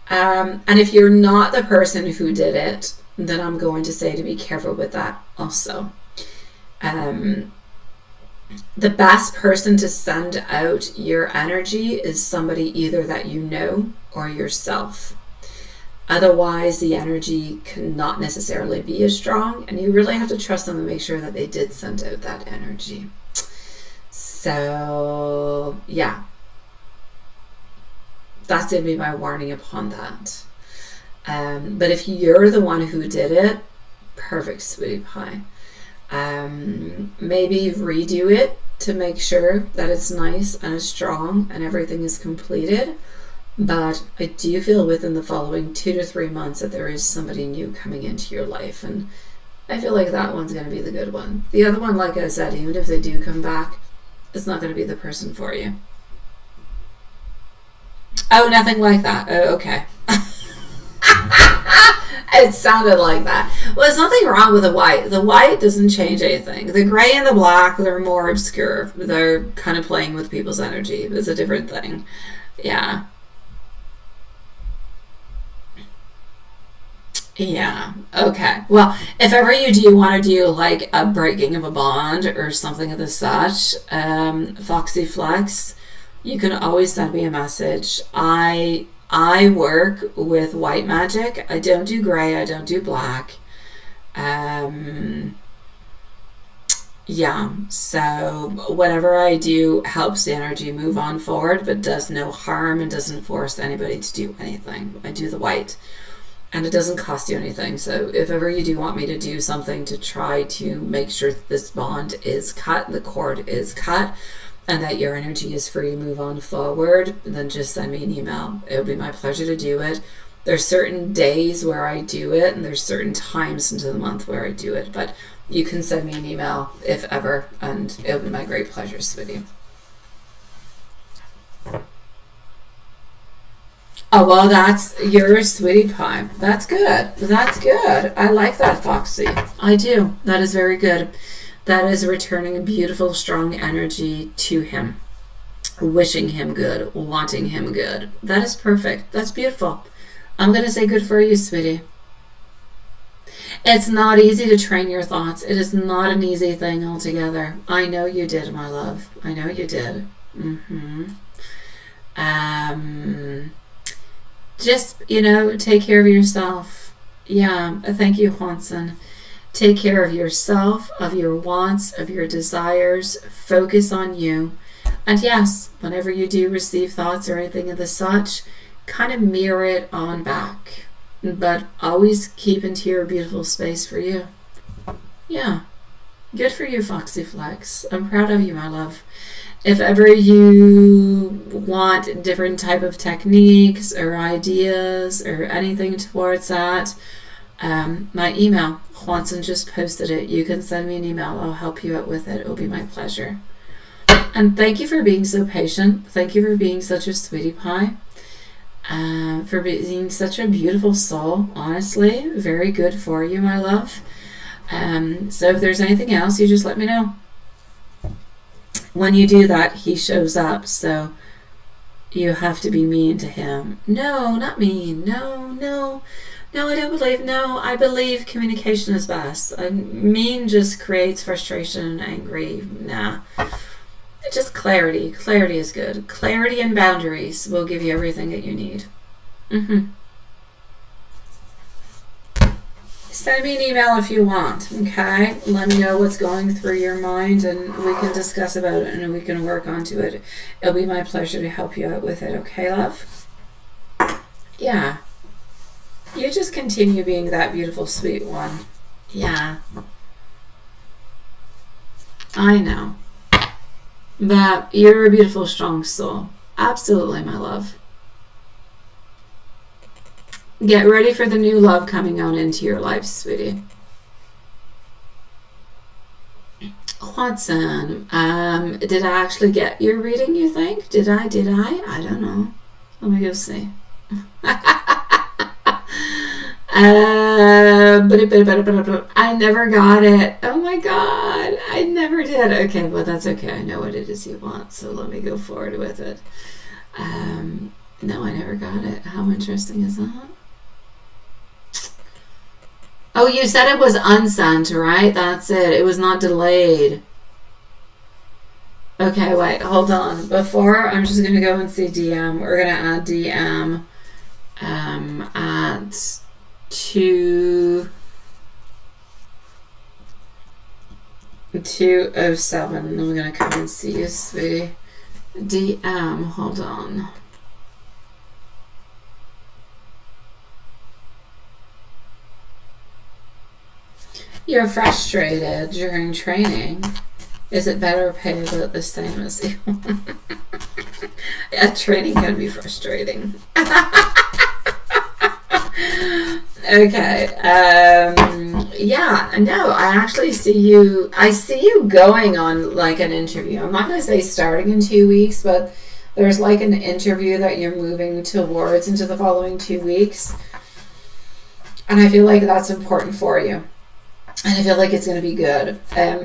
And if you're not the person who did it, then I'm going to say to be careful with that also. The best person to send out your energy is somebody either that you know or yourself. Otherwise, the energy cannot necessarily be as strong, and you really have to trust them to make sure that they did send out that energy. So, yeah. That's going to be my warning upon that. But if you're the one who did it, perfect, sweetie pie. Maybe redo it to make sure that it's nice and it's strong and everything is completed. But I do feel within the following 2 to 3 months that there is somebody new coming into your life. And I feel like that one's going to be the good one. The other one, like I said, even if they do come back, it's not going to be the person for you. Oh, nothing like that. Oh, okay. It sounded like that. Well, there's nothing wrong with the white. The white doesn't change anything. The gray and the black, they're more obscure. They're kind of playing with people's energy. It's a different thing. Yeah. Yeah. Okay. Well, if ever you do want to do like a breaking of a bond or something of the such, Foxy Flex, you can always send me a message. I work with white magic. I don't do gray. I don't do black. Yeah. So whatever I do helps the energy move on forward, but does no harm and doesn't force anybody to do anything. I do the white. And it doesn't cost you anything. So if ever you do want me to do something to try to make sure that this bond is cut, the cord is cut, and that your energy is free to move on forward, then just send me an email. It would be my pleasure to do it. There's certain days where I do it, and there's certain times into the month where I do it. But you can send me an email if ever, and it'll be my great pleasure, sweetie. Oh, well, that's your sweetie pie. That's good. That's good. I like that, Foxy. I do. That is very good. That is returning a beautiful, strong energy to him. Wishing him good. Wanting him good. That is perfect. That's beautiful. I'm going to say good for you, sweetie. It's not easy to train your thoughts. It is not an easy thing altogether. I know you did, my love. I know you did. Just, take care of yourself. Yeah, thank you, Juanson. Take care of yourself, of your wants, of your desires. Focus on you. And yes, whenever you do receive thoughts or anything of the such, kind of mirror it on back. But always keep into your beautiful space for you. Yeah. Good for you, Foxy Flex. I'm proud of you, my love. If ever you want different type of techniques or ideas or anything towards that, my email, Juanson just posted it. You can send me an email. I'll help you out with it. It'll be my pleasure. And thank you for being so patient. Thank you for being such a sweetie pie. For being such a beautiful soul. Honestly, very good for you, my love. So if there's anything else, you just let me know. When you do that, he shows up, so you have to be mean to him. No, not mean. No, I don't believe. No, I believe communication is best. Mean just creates frustration and angry. Nah. Just clarity. Clarity is good. Clarity and boundaries will give you everything that you need. Send me an email if you want, okay? Let me know what's going through your mind, and we can discuss about it, and we can work onto it. It'll be my pleasure to help you out with it, okay, love? Yeah. You just continue being that beautiful, sweet one. Yeah. I know. That you're a beautiful, strong soul. Absolutely, my love. Get ready for the new love coming on into your life, sweetie. Watson, did I actually get your reading, you think? Did I? I don't know. Let me go see. I never got it. Oh my god. I never did. Okay, well that's okay. I know what it is you want, so let me go forward with it. No, I never got it. How interesting is that? Oh, you said it was unsent, right? That's it. It was not delayed. Okay, wait, hold on. Before, I'm just going to go and see DM. We're going to add DM at 2:07. I'm going to come and see you, sweetie. DM, hold on. You're frustrated during training. Is it better pay about the same as you? Yeah, training can be frustrating. Okay. Yeah, no, I actually see you. I see you going on like an interview. I'm not going to say starting in 2 weeks, but there's like an interview that you're moving towards into the following 2 weeks. And I feel like that's important for you. And I feel like it's going to be good.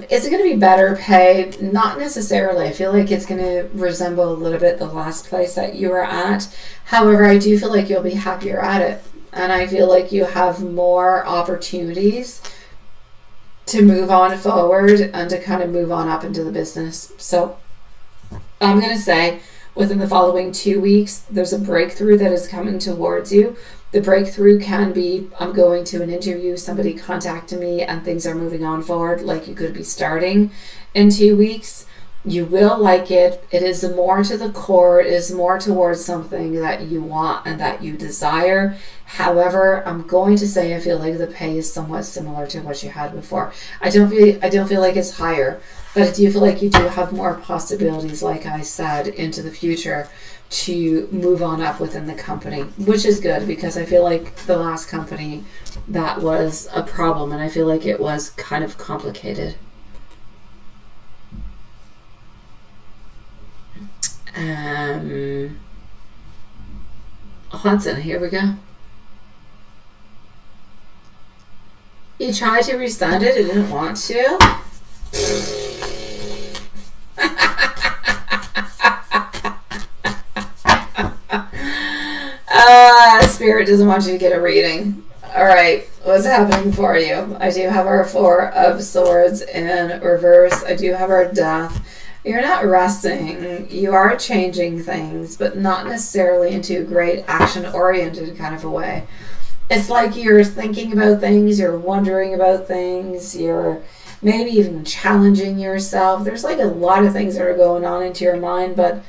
Is it going to be better pay? Not necessarily. I feel like it's going to resemble a little bit the last place that you were at. However, I do feel like you'll be happier at it. And I feel like you have more opportunities to move on forward and to kind of move on up into the business. So I'm going to say within the following 2 weeks, there's a breakthrough that is coming towards you. The breakthrough can be, I'm going to an interview, somebody contacted me, and things are moving on forward, like you could be starting in 2 weeks. You will like it. It is more to the core. It is more towards something that you want and that you desire. However, I'm going to say I feel like the pay is somewhat similar to what you had before. I don't feel like it's higher, but I do feel like you do have more possibilities, like I said, into the future to move on up within the company, which is good because I feel like the last company that was a problem, and I feel like it was kind of complicated. Hudson, here we go. You tried to resend it and didn't want to? Spirit doesn't want you to get a reading. Alright, what's happening for you? I do have our Four of Swords in reverse. I do have our Death. You're not resting. You are changing things, but not necessarily into a great action-oriented kind of a way. It's like you're thinking about things, you're wondering about things, you're maybe even challenging yourself. There's like a lot of things that are going on into your mind, but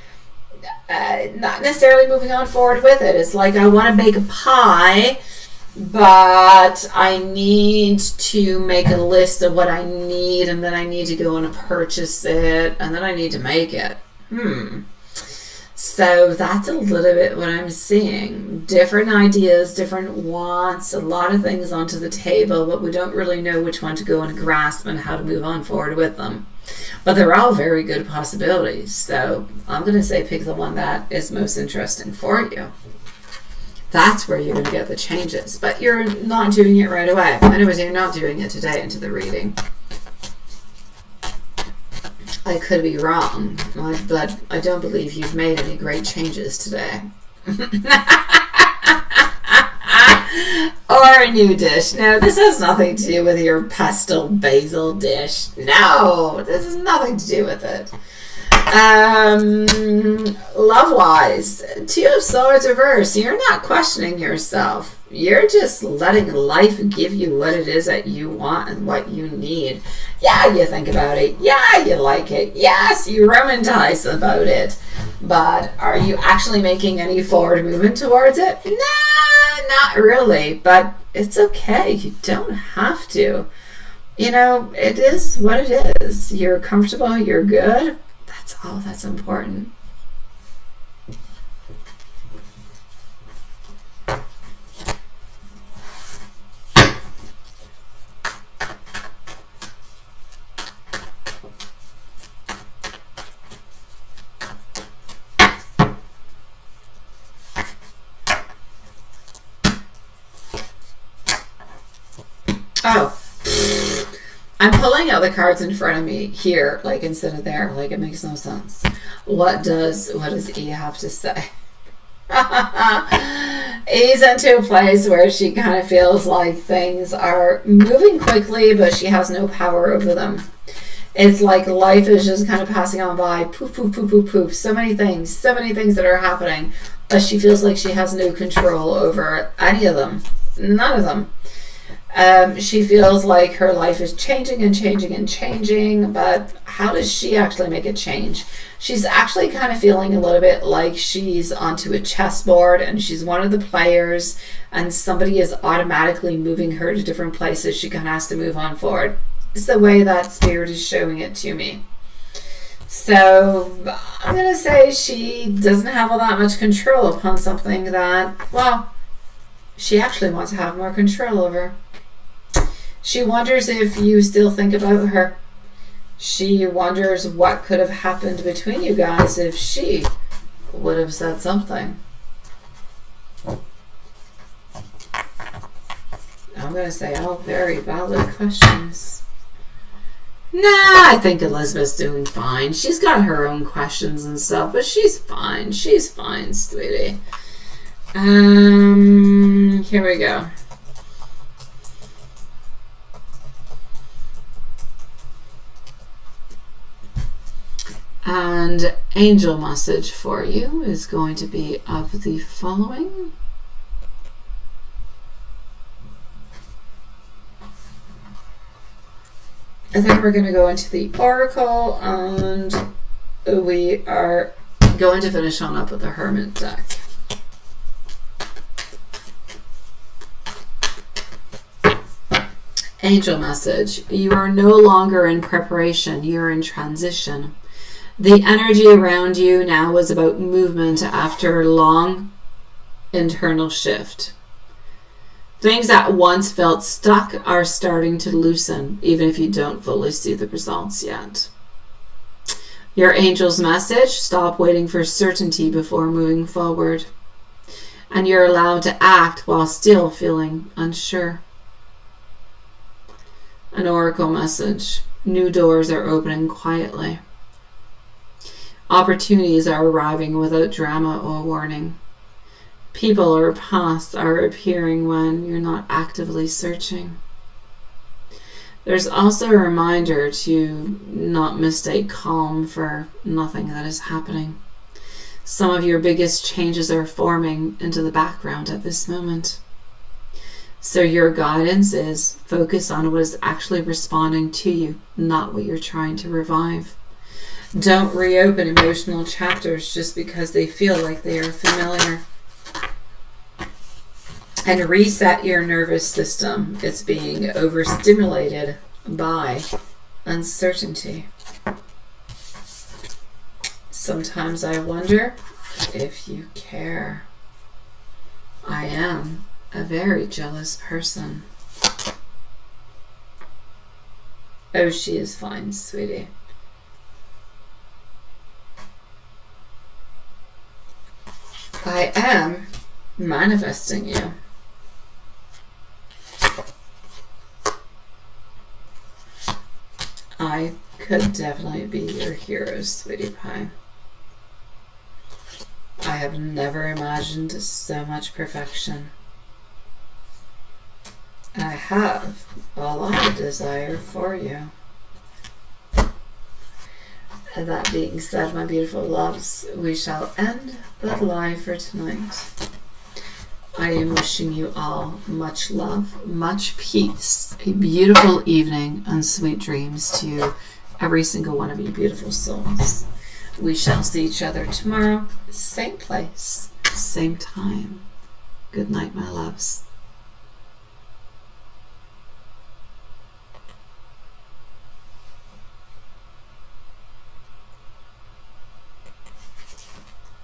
not necessarily moving on forward with it. It's like, I want to bake a pie, but I need to make a list of what I need, and then I need to go and purchase it, and then I need to make it. So that's a little bit what I'm seeing. Different ideas, different wants, a lot of things onto the table, but we don't really know which one to go and grasp and how to move on forward with them. But they're all very good possibilities. So I'm going to say pick the one that is most interesting for you. That's where you're going to get the changes. But you're not doing it right away. Anyways, you're not doing it today into the reading. I could be wrong, but I don't believe you've made any great changes today. Or a new dish. No, this has nothing to do with your pestle basil dish. No, this has nothing to do with it. Love-wise, Two of Swords reverse. You're not questioning yourself. You're just letting life give you what it is that you want and what you need. Yeah, you think about it. Yeah, you like it. Yes, you romanticize about it. But are you actually making any forward movement towards it? Nah, not really. But it's okay. You don't have to. You know, it is what it is. You're comfortable. You're good. That's all that's important. Oh, I'm pulling out the cards in front of me here, like instead of there, like it makes no sense. What does E have to say? E's into a place where she kind of feels like things are moving quickly, but she has no power over them. It's like life is just kind of passing on by, poof, poof, poof, poof, poof. So many things that are happening, but she feels like she has no control over any of them. None of them. She feels like her life is changing and changing and changing, but how does she actually make it change? She's actually kind of feeling a little bit like she's onto a chessboard and she's one of the players and somebody is automatically moving her to different places. She kind of has to move on forward. It's the way that Spirit is showing it to me. So I'm going to say she doesn't have all that much control upon something that, well, she actually wants to have more control over. She wonders if you still think about her. She wonders what could have happened between you guys if she would have said something. I'm going to say, oh, very valid questions. Nah, I think Elizabeth's doing fine. She's got her own questions and stuff, but she's fine. She's fine, sweetie. Here we go. And angel message for you is going to be of the following. I think we're going to go into the oracle, and we are going to finish on up with the Hermit deck. Angel message. You are no longer in preparation. You're in transition. The energy around you now is about movement after a long internal shift. Things that once felt stuck are starting to loosen, even if you don't fully see the results yet. Your angel's message: stop waiting for certainty before moving forward. And you're allowed to act while still feeling unsure. An oracle message: new doors are opening quietly. Opportunities are arriving without drama or warning. People or paths are appearing when you're not actively searching. There's also a reminder to not mistake calm for nothing that is happening. Some of your biggest changes are forming into the background at this moment. So your guidance is focus on what is actually responding to you, not what you're trying to revive. Don't reopen emotional chapters just because they feel like they are familiar. And reset your nervous system. It's being overstimulated by uncertainty. Sometimes I wonder if you care. I am a very jealous person. Oh, she is fine, sweetie. I am manifesting you. I could definitely be your hero, sweetie pie. I have never imagined so much perfection. I have a lot of desire for you. And that being said, my beautiful loves, we shall end the live for tonight. I am wishing you all much love, much peace, a beautiful evening, and sweet dreams to every single one of you beautiful souls. We shall see each other tomorrow, same place, same time. Good night, my loves.